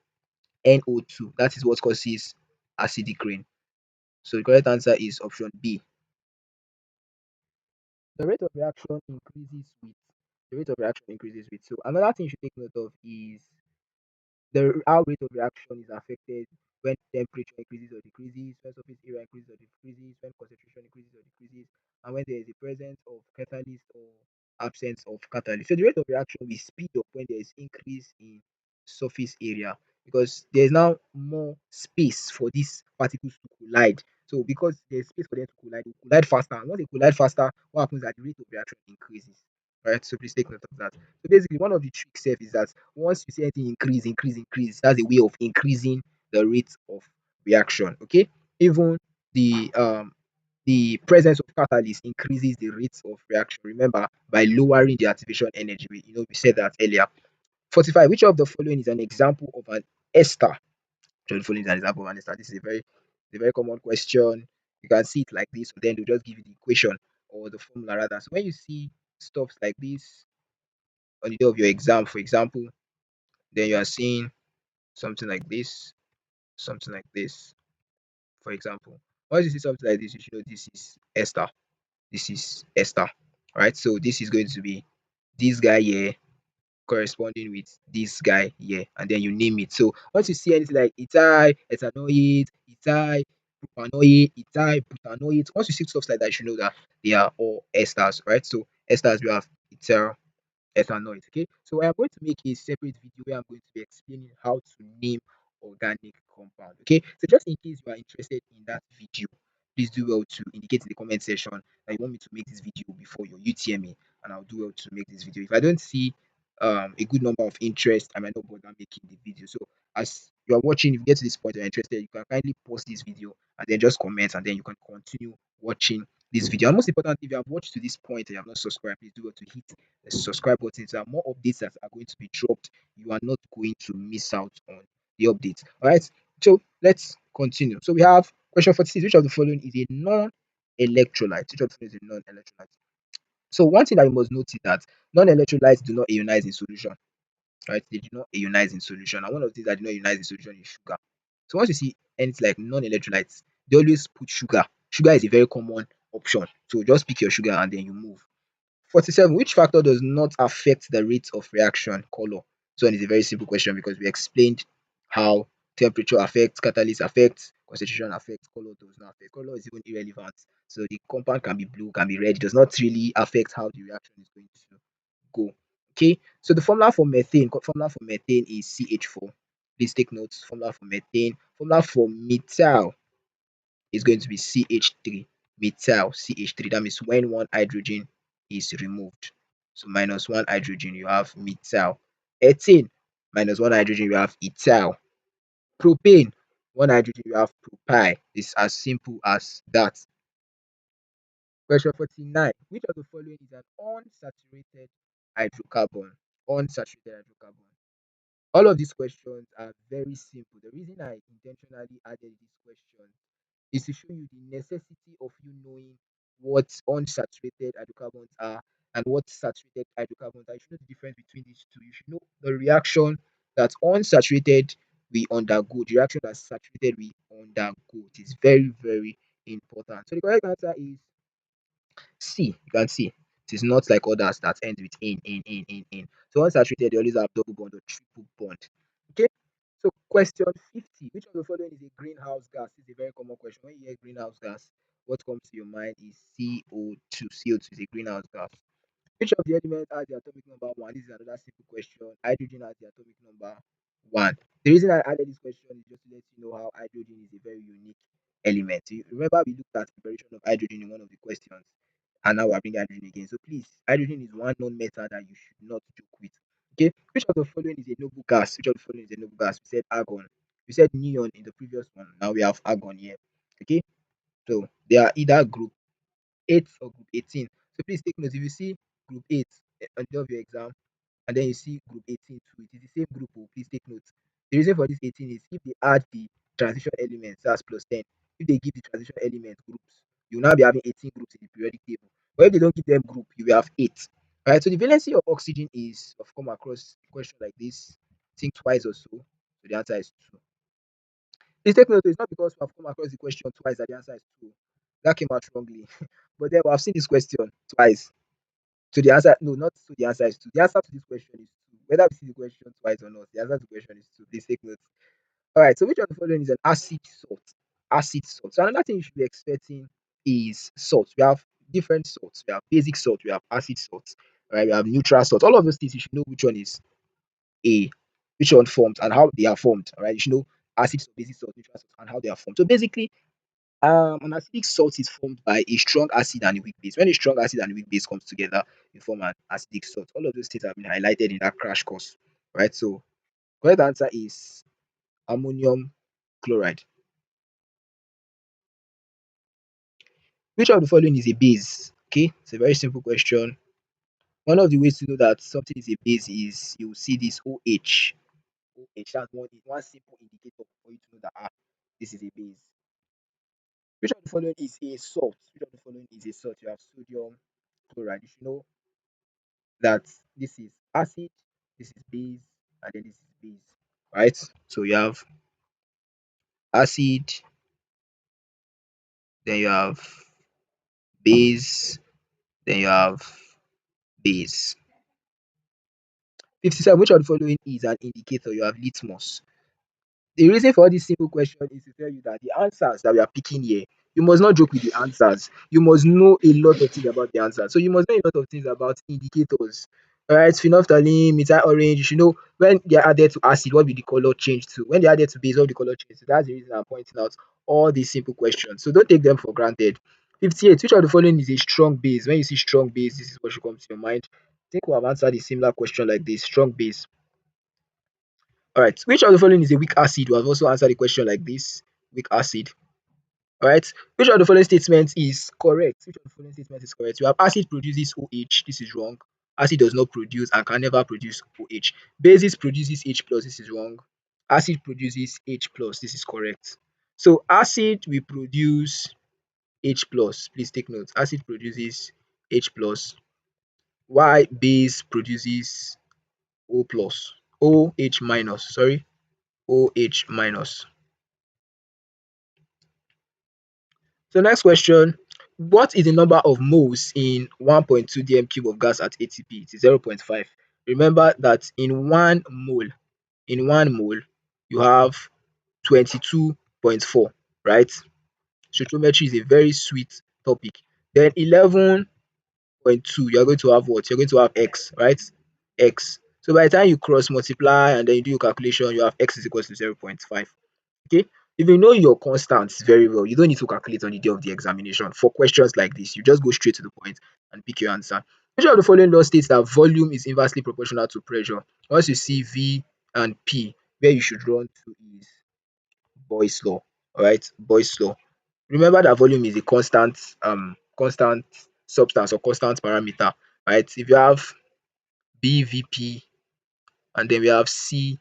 NO2. That is what causes acidic rain. So the correct answer is option B. The rate of reaction increases with so another thing you should take note of is the how rate of reaction is affected when temperature increases or decreases, when surface area increases or decreases, when concentration increases or decreases, and when there is a presence of catalyst or absence of catalyst. So the rate of reaction will speed up when there is increase in surface area because there is now more space for these particles to collide. So because there's space for them to collide, they collide faster. And once they collide faster, what happens is that the rate of reaction increases. Right? So please take note of that. So basically, one of the tricks is that once you see anything increase, that's a way of increasing the rate of reaction. Okay, even the presence of catalyst increases the rate of reaction. Remember, by lowering the activation energy. We said that earlier. 45. Which of the following is an example of an ester? Which of the following is an example of an ester? This is a very common question. You can see it like this, then they'll just give you the equation or the formula rather. So when you see stuff like this on the day of your exam, for example, then you are seeing something like this, something like this, for example. Once you see something like this, you should know this is ester. this is ester, right? So this is going to be this guy here corresponding with this guy here, and then you name it. So once you see anything like ethyl, ethanoate, ethyl, propanoate, ethyl, butanoate, once you see stuff like that, you should know that they are all esters, right? So esters, we have ethyl, ethanol. Okay, so I am going to make a separate video where I'm going to be explaining how to name organic compound. Okay, so just in case you are interested in that video, please do well to indicate in the comment section that you want me to make this video before your UTME, and I'll do well to make this video. If I don't see a good number of interest, I might not bother making the video. So as you are watching, if you get to this point and you're interested, you can kindly pause this video and then just comment, and then you can continue watching this video. And most important, if you have watched to this point and you have not subscribed, please do well to hit the subscribe button so that more updates that are going to be dropped, you are not going to miss out on the updates. All right, so let's continue. So we have question 46: which of the following is a non-electrolyte? Which of the following is a non-electrolyte? So one thing that you must note is that non-electrolytes do not ionize in solution, right? They do not ionize in solution, and one of the things that do not ionize in solution is sugar. So once you see anything like non-electrolytes, they always put sugar. Sugar is a very common option, so just pick your sugar and then you move. 47: which factor does not affect the rate of reaction? Color. So it is a very simple question because we explained how temperature affects, catalyst affects, concentration affects, color does not affect. Color is even irrelevant. So the compound can be blue, can be red. It does not really affect how the reaction is going to go. Okay. So the formula for methane is CH4. Please take notes. Formula for methane. Formula for methyl is going to be CH3, methyl CH3. That means when one hydrogen is removed. So minus one hydrogen, you have methyl. Ethane, minus one hydrogen, you have ethyl. Propane, one hydrogen, you have propyl. It's as simple as that. Question 49. Which of the following is an unsaturated hydrocarbon? Unsaturated hydrocarbon. All of these questions are very simple. The reason I intentionally added these questions is to show you the necessity of you knowing what unsaturated hydrocarbons are and what saturated hydrocarbons are. You should know the difference between these two. You should know the reaction that unsaturated we undergo, the reaction that saturated we undergo. It is very, very important. So the correct answer is C. You can see it is not like others that end with in. So unsaturated, they always have double bond or triple bond. Okay. So question 50. Which of the following is a greenhouse gas? This is a very common question. When you hear greenhouse gas, what comes to your mind is CO2. CO2 is a greenhouse gas. Which of the elements has the atomic number 1? This is another simple question. Hydrogen has the atomic number 1. The reason I added this question is just to let you know how hydrogen is a very unique element. You remember we looked at preparation of hydrogen in one of the questions, and now we're bringing hydrogen again. So please, hydrogen is one known metal that you should not joke with. Okay, which of the following is a noble gas? Which of the following is a noble gas? We said argon. We said neon in the previous one. Now we have argon here. Okay, so they are either group 8 or group 18. So please take note. If you see group 8 on the end of your exam, and then you see group 18 too, it is the same group. Oh, please take note. The reason for this 18 is if they add the transition elements, that's plus 10. If they give the transition element groups, you will now be having 18 groups in the periodic table. But if they don't give them group, you will have 8. All right, so the valency of oxygen is, I've come across a question like this, think twice or so. So the answer is 2. Please take note, it's not because we have come across the question twice that the answer is 2. That came out wrongly. But then we have seen this question twice. So the answer, no, not so the answer is 2. The answer to this question is 2. Whether we see the question twice or not, the answer to the question is 2. Please take note. All right, so which of the following is an acid salt? Acid salt. So another thing you should be expecting is salt. We have different salts. We have basic salt, we have acid salt, right? We have neutral salt. All of those things you should know which one is a which one formed and how they are formed. All right, you should know acid salt, basic salt, neutral salt, and how they are formed. So basically, an acidic salt is formed by a strong acid and a weak base. When a strong acid and a weak base comes together, you form an acidic salt. All of those things have been highlighted in that crash course, right? So correct answer is ammonium chloride. Which of the following is a base? Okay, it's a very simple question. One of the ways to know that something is a base is you see this OH. OH, that's one simple indicator for you to know that this is a base. Which of the following is a salt? Which of the following is a salt? You have sodium chloride. You should know that this is acid, this is base, and then this is base, right? So you have acid, then you have base, then you have base. 57. Which of the following is an indicator? You have litmus. The reason for all this simple question is to tell you that the answers that we are picking here, you must not joke with the answers. You must know a lot of things about the answers. So you must know a lot of things about indicators. All right, phenolphthalein, methyl orange. You should know when they are added to acid, what will the color change to? When they are added to base, what will the color change to? That's the reason I'm pointing out all these simple questions. So don't take them for granted. 58. Which of the following is a strong base? When you see strong base, this is what should come to your mind. I think we have answered a similar question like this. Strong base. All right. Which of the following is a weak acid? We have also answered a question like this. Weak acid. All right. Which of the following statements is correct? Which of the following statements is correct? You have acid produces OH. This is wrong. Acid does not produce and can never produce OH. Basis produces H plus. This is wrong. Acid produces H plus. This is correct. So acid will produce H plus. Please take note. Acid produces H plus. While base produces O plus. OH minus. Sorry. OH minus. So next question, what is the number of moles in 1.2 dm cube of gas at ATP? It is 0.5. Remember that in one mole, you have 22.4, right? Stoichiometry is a very sweet topic. Then 11.2, you're going to have what? You're going to have x, right? X. So by the time you cross multiply and then you do your calculation, you have x is equal to 0.5. Okay, if you know your constants very well, you don't need to calculate on the day of the examination. For questions like this, you just go straight to the point and pick your answer. Which of the following law states that volume is inversely proportional to pressure? Once you see V and P, where you should run to is Boy's law. All right, Boy's law. Remember that volume is a constant substance or constant parameter, right? If you have BVP and then we have CVT,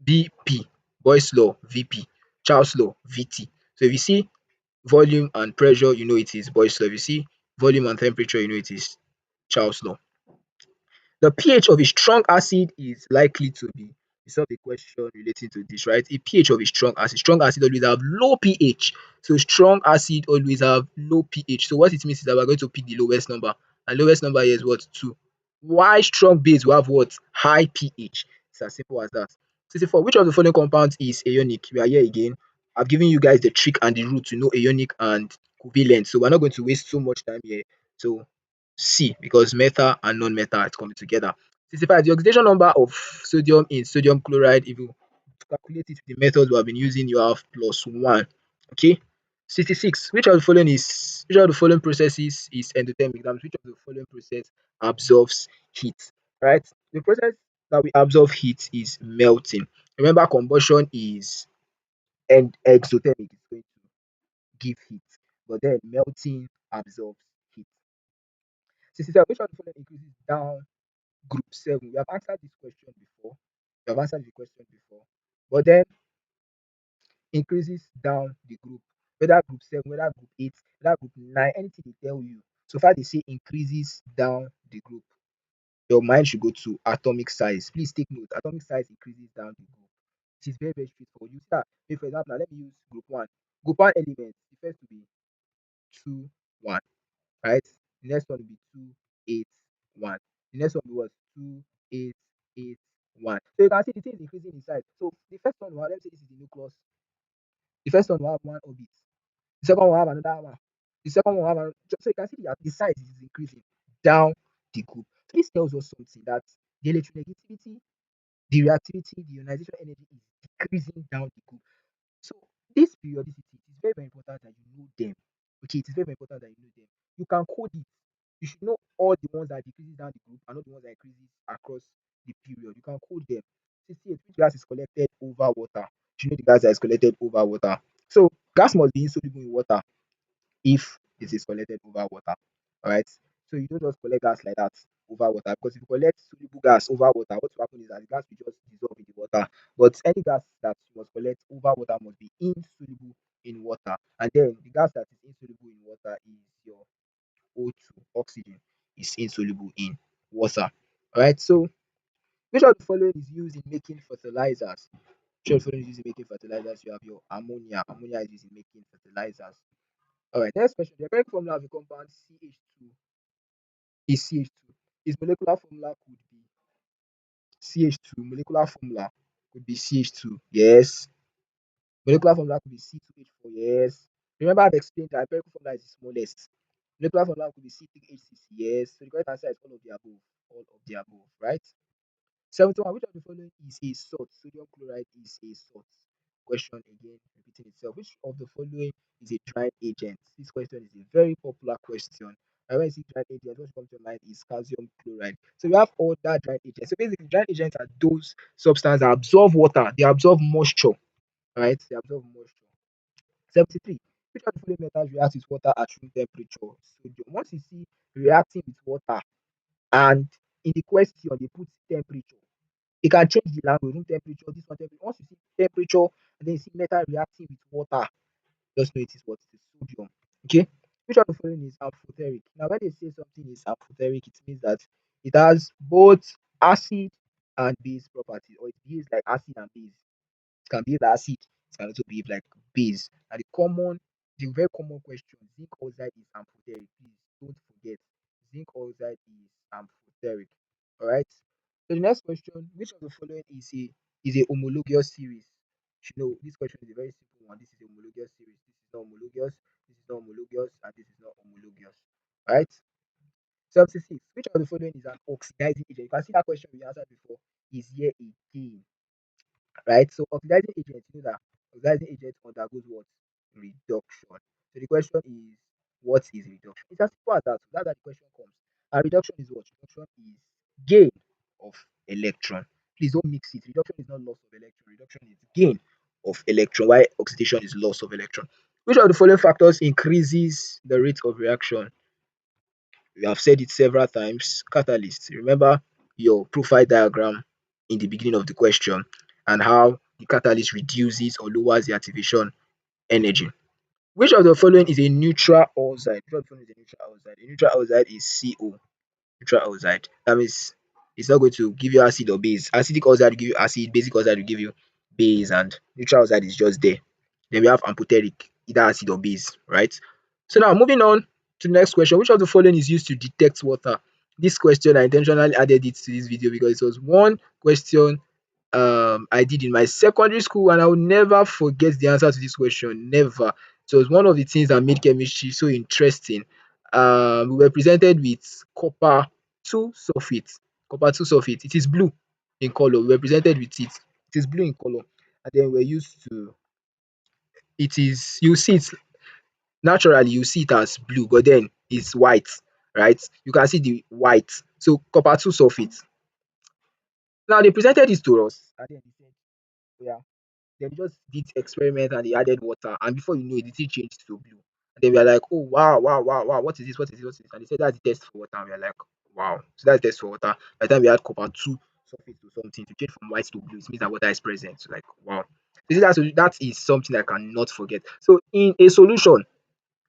BP, Boy's law, VP, Charles law, VT. So if you see volume and pressure, you know it is Boy's law. If you see volume and temperature, you know it is Charles law. The pH of a strong acid is likely to be, you saw the question relating to this, right? A pH of a strong acid always have low pH. So strong acid always have low pH. So what it means is that we're going to pick the lowest number. And lowest number here is what? 2. Why strong base will have what? High pH. It's as simple as that. 64. Which of the following compounds is ionic? We are here again. I've given you guys the trick and the route to know ionic and covalent. So we're not going to waste so much time here. So C, because metal and non-metal is coming together. 65. The oxidation number of sodium in sodium chloride, if you calculate it with the method we have been using, you have +1. Okay. 66. Which of the following processes is endothermic? That means which of the following process absorbs heat? Right? The process that we absorb heat is melting. Remember, combustion is exothermic, it's going to give heat, but then melting absorbs heat. 67. Which of the following increases down group 7? We have answered this question before. We have answered the question before. But then increases down the group, whether group 7, whether group 8, whether group 9, anything they tell you. So far they say increases down the group. Your mind should go to atomic size. Please take note. Atomic size increases down the group. It is very, very straightforward. You start, for example, now let me use group 1. Group 1 element, the first to be 2, 1. Right? The next one will be 2, 8, 1. The next one will be what? 2, 8, 8, 1. So you can see the thing is increasing in size. So the first one will have, let me say this is the nucleus. The first one will have one orbit. The second one will have another one. The second one will have another. So you can see the size is increasing down the group. So this tells us something that the electronegativity, the reactivity, the ionization energy is decreasing down the group. So this periodicity is very, very important that you know them. Okay, it is very, very important that you know them. You can code it. You should know all the ones that decreases down the group and not the ones that increases across the period. You can code them. 68. Which gas is collected over water? You should know the gas that is collected over water. So gas must be insoluble in water if it is collected over water. All right. So you don't just collect gas like that over water, because if you collect soluble gas over water, what will happen is that the gas will just dissolve in the water. But any gas that you must collect over water must be insoluble in water. And then the gas that is insoluble in water is your O2, oxygen, is insoluble in water. All right. So which of the following is used in making fertilizers? Which of the following is used in making fertilizers? You have your ammonia. Ammonia is used in making fertilizers. All right, next question. The chemical formula of the compound CH2 is CH2. Its molecular formula could be CH2. Molecular formula could be CH2. Yes. Molecular formula could be C2H4. Yes. Remember, I've explained that empirical formula is the smallest. Molecular formula could be C3H6. Yes. So the correct answer is all of the above. All of the above, right? 71. Which of the following is a salt? Sodium chloride is a salt. Question again, repeating itself. Which of the following is a drying agent? This question is a very popular question. And when you see drying agent, what comes to mind is calcium chloride. So we have all that drying agents. So basically, drying agents are those substances that absorb water, they absorb moisture, right? They absorb moisture. 73. Which of the following metals reacts with water at room temperature? Sodium. Once you see reacting with water and in the question they put temperature, you can change the language, room temperature, this one temperature. Once you see temperature and then you see metal reacting with water, just know it is what? It is sodium. Okay. Which of the following is amphoteric? Now, when they say something is amphoteric, it means that it has both acid and base properties, or it behaves like acid and base. It can behave like acid, it can also behave like base. And the very common question, zinc oxide is amphoteric. Please don't forget, zinc oxide is amphoteric. All right. So the next question, which of the following is a homologous series? You know, this question is a very simple one. This is a homologous series. This is not homologous. This is not homologous, and this is not homologous. All right. 76. Which of the following is an oxidizing agent? You can see that question we answered before is here again, right? So oxidizing agent, you know that oxidizing agent undergoes what? Reduction. So the question is, what is reduction? It's as simple as that. So that's how the question comes. And reduction is what? Reduction is gain of electron. Please don't mix it. Reduction is not loss of electron. Reduction is gain of electron. While oxidation is loss of electron. Which of the following factors increases the rate of reaction? We have said it several times. Catalyst. Remember your profile diagram in the beginning of the question and how the catalyst reduces or lowers the activation energy. Which of the following is a neutral oxide? Which of the following is a neutral oxide? A neutral oxide is CO. Neutral oxide. That means it's not going to give you acid or base. Acidic oxide will give you acid, basic oxide will give you base, and neutral oxide is just there. Then we have amphoteric, either acid or base, right? So now moving on to the next question. Which of the following is used to detect water? This question I intentionally added it to this video because it was one question I did in my secondary school, and I will never forget the answer to this question. Never. So it was one of the things that made chemistry so interesting. We were presented with copper 2 sulfate. Copper 2 sulfate. It is blue in color. We were presented with it. It is blue in color. And then we're used to it is you see it naturally, you see it as blue, but then it's white, right? You can see the white. So copper 2 sulfate. Now they presented this to us, and then they said, yeah, then they just did experiment and they added water, and before you know it, the thing changed to blue. And then we are like, oh wow, wow, wow, wow, what is this? What is this? What is this? And they said that's the test for water. And we are like, wow. So that's the test for water. By the time we add copper 2 sulfate to something to change from white to blue, it means that water is present. So like, wow. You see, that is something I cannot forget. So in a solution,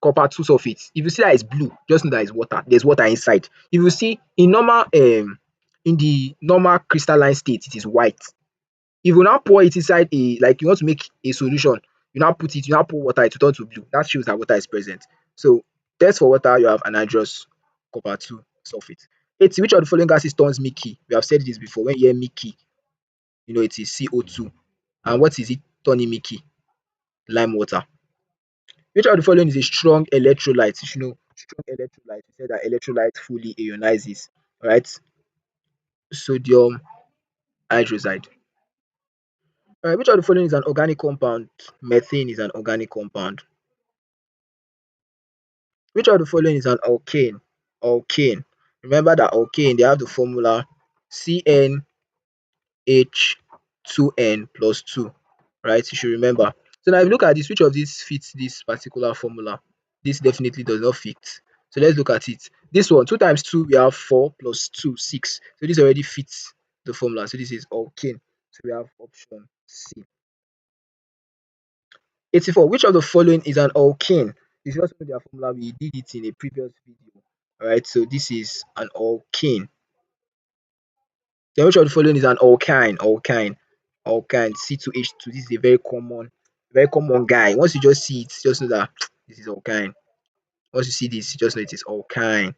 copper 2 sulfate, if you see that it's blue, just know that it's water. There's water inside. If you see in the normal crystalline state, it is white. If you now pour it inside like you want to make a solution, you now pour water, it will turn to blue. That shows that water is present. So test for water, you have anhydrous copper 2 sulfate. 80. Which of the following gases turns milky? We have said this before. When you hear milky, you know it is CO2. And what is it turning milky? Lime water. Which of the following is a strong electrolyte? You should know strong electrolyte. We said that electrolyte fully ionizes, right? Sodium hydroxide. Which of the following is an organic compound? Methane is an organic compound. Which of the following is an alkane? Alkane. Remember that alkane, they have the formula CnH2n plus 2, right? You should remember. So now if you look at this, which of these fits this particular formula? This definitely does not fit. So let's look at it. This one, 2 times 2, we have 4 plus 2, 6. So this already fits the formula. So this is alkane. So we have option C. 84. Which of the following is an alkane? If you also know their formula, we did it in a previous video. Alright, so this is an alkane. Then which of the following is an alkyne? Alkyne. Alkyne. C2H2. This is a very common guy. Once you just see it, just know that this is alkyne. Once you see this, you just know it is alkyne.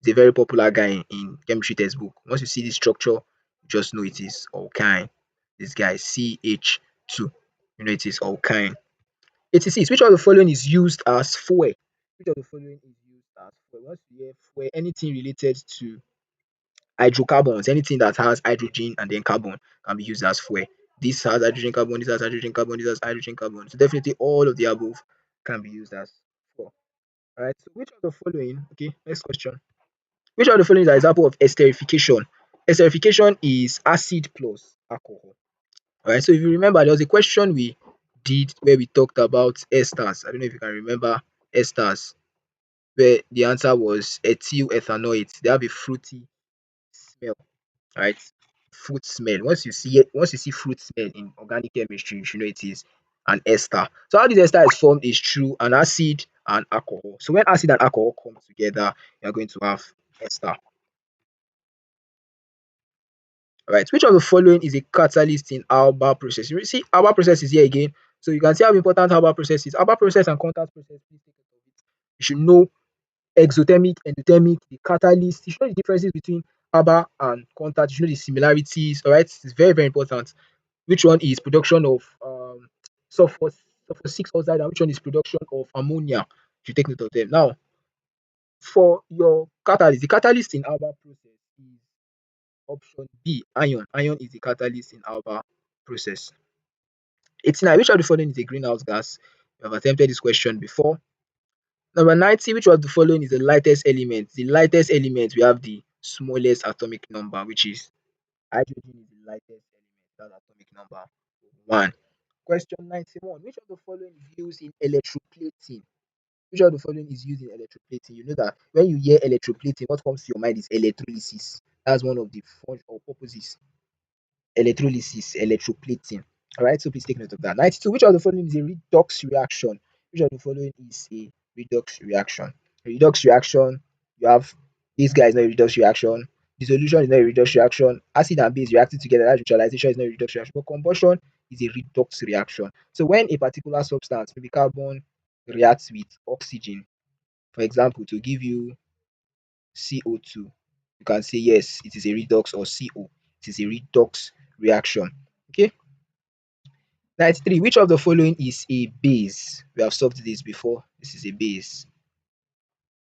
It's a very popular guy in chemistry textbook. Once you see this structure, you just know it is alkyne. This guy CH2. You know it is alkyne. 86. Which of the following is used as fuel? Which of the following is used as fuel? Once you hear fuel, anything related to hydrocarbons, anything that has hydrogen and then carbon can be used as fuel. This has hydrogen carbon, this has hydrogen carbon, this has hydrogen carbon. So definitely all of the above can be used as fuel. All right. So which of the following? Okay. Next question. Which of the following is an example of esterification? Esterification is acid plus alcohol. All right. So if you remember, there was a question we did where we talked about esters. I don't know if you can remember esters, where the answer was ethyl ethanoate. They have a fruity smell, right? Fruit smell. Once you see fruit smell in organic chemistry, you should know it is an ester. So how this ester is formed is through an acid and alcohol. So when acid and alcohol come together, you are going to have ester. Right. Which of the following is a catalyst in Alba process? You see, Alba process is here again. So you can see how important Alba process is. Alba process and contact process, please take note of it. You should know exothermic, endothermic, the catalyst. You should know the differences between Alba and contact. You should know the similarities. All right. It's very, very important. Which one is production of sulfur, sulfur 6 oxide, and which one is production of ammonia? You should take note of them. Now, for your catalyst, the catalyst in Alba process is option B, iron. Iron is the catalyst in Alba process. 89. Which of the following is a greenhouse gas? We have attempted this question before. Number 90. Which of the following is the lightest element? The lightest element, we have the smallest atomic number, which is hydrogen is the lightest element. That's atomic number 1. Question 91. Which of the following is used in electroplating? Which of the following is used in electroplating? You know that when you hear electroplating, what comes to your mind is electrolysis. That's one of the fun or purposes. Electrolysis, electroplating. All right, so please take note of that. 92. Which of the following is a redox reaction? Which of the following is a redox reaction? A redox reaction, you have this guy is not a redox reaction. Dissolution is not a redox reaction. Acid and base reacting together, that's neutralization is not a redox reaction. But combustion is a redox reaction. So when a particular substance, maybe carbon, reacts with oxygen, for example, to give you CO2, you can say yes, it is a redox, or CO, it is a redox reaction. Okay. 93. Which of the following is a base? We have solved this before. This is a base.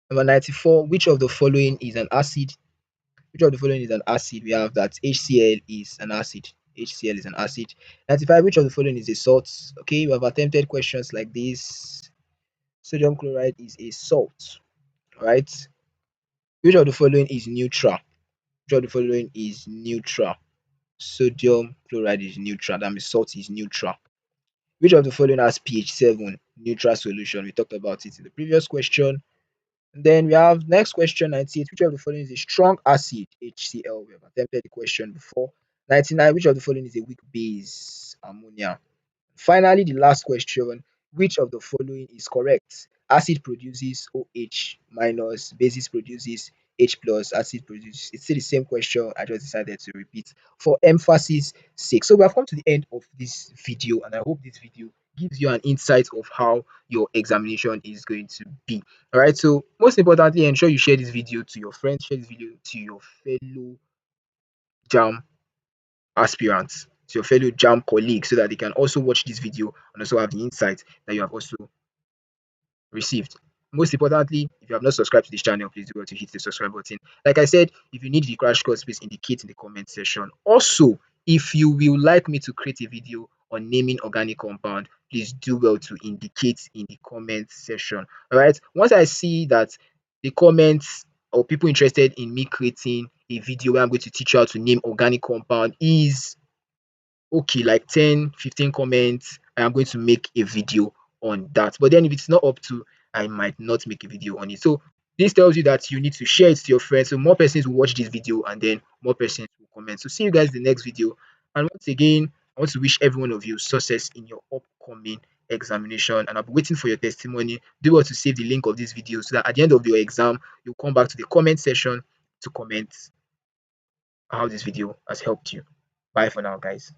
Number 94. Which of the following is an acid? Which of the following is an acid? We have that HCl is an acid. HCl is an acid. 95. Which of the following is a salt? Okay, we have attempted questions like this. Sodium chloride is a salt, right? Which of the following is neutral? Which of the following is neutral? Sodium chloride is neutral. That means salt is neutral. Which of the following has pH 7? Neutral solution. We talked about it in the previous question. And then we have next question 98. Which of the following is a strong acid? HCl. We have attempted the question before. 99. Which of the following is a weak base? Ammonia. Finally, the last question, which of the following is correct? Acid produces OH minus, basis produces H plus, acid produces. It's still the same question. I just decided to repeat for emphasis sake. So we have come to the end of this video, and I hope this video gives you an insight of how your examination is going to be. All right. So most importantly, ensure you share this video to your friends, share this video to your fellow JAM aspirants, to your fellow JAM colleagues, so that they can also watch this video and also have the insight that you have also received. Most importantly, if you have not subscribed to this channel, please do well to hit the subscribe button. Like I said, if you need the crash course, please indicate in the comment section. Also, if you will like me to create a video on naming organic compound, please do well to indicate in the comment section. All right. Once I see that the comments or people interested in me creating a video where I'm going to teach you how to name organic compound is okay, like 10, 15 comments, I am going to make a video on that. But then if it's not up to, I might not make a video on it. So this tells you that you need to share it to your friends, so more persons will watch this video and then more persons will comment. So see you guys in the next video. And once again, I want to wish every one of you success in your upcoming examination, and I'll be waiting for your testimony. Do well to save the link of this video so that at the end of your exam, you'll come back to the comment section to comment how this video has helped you. Bye for now, guys.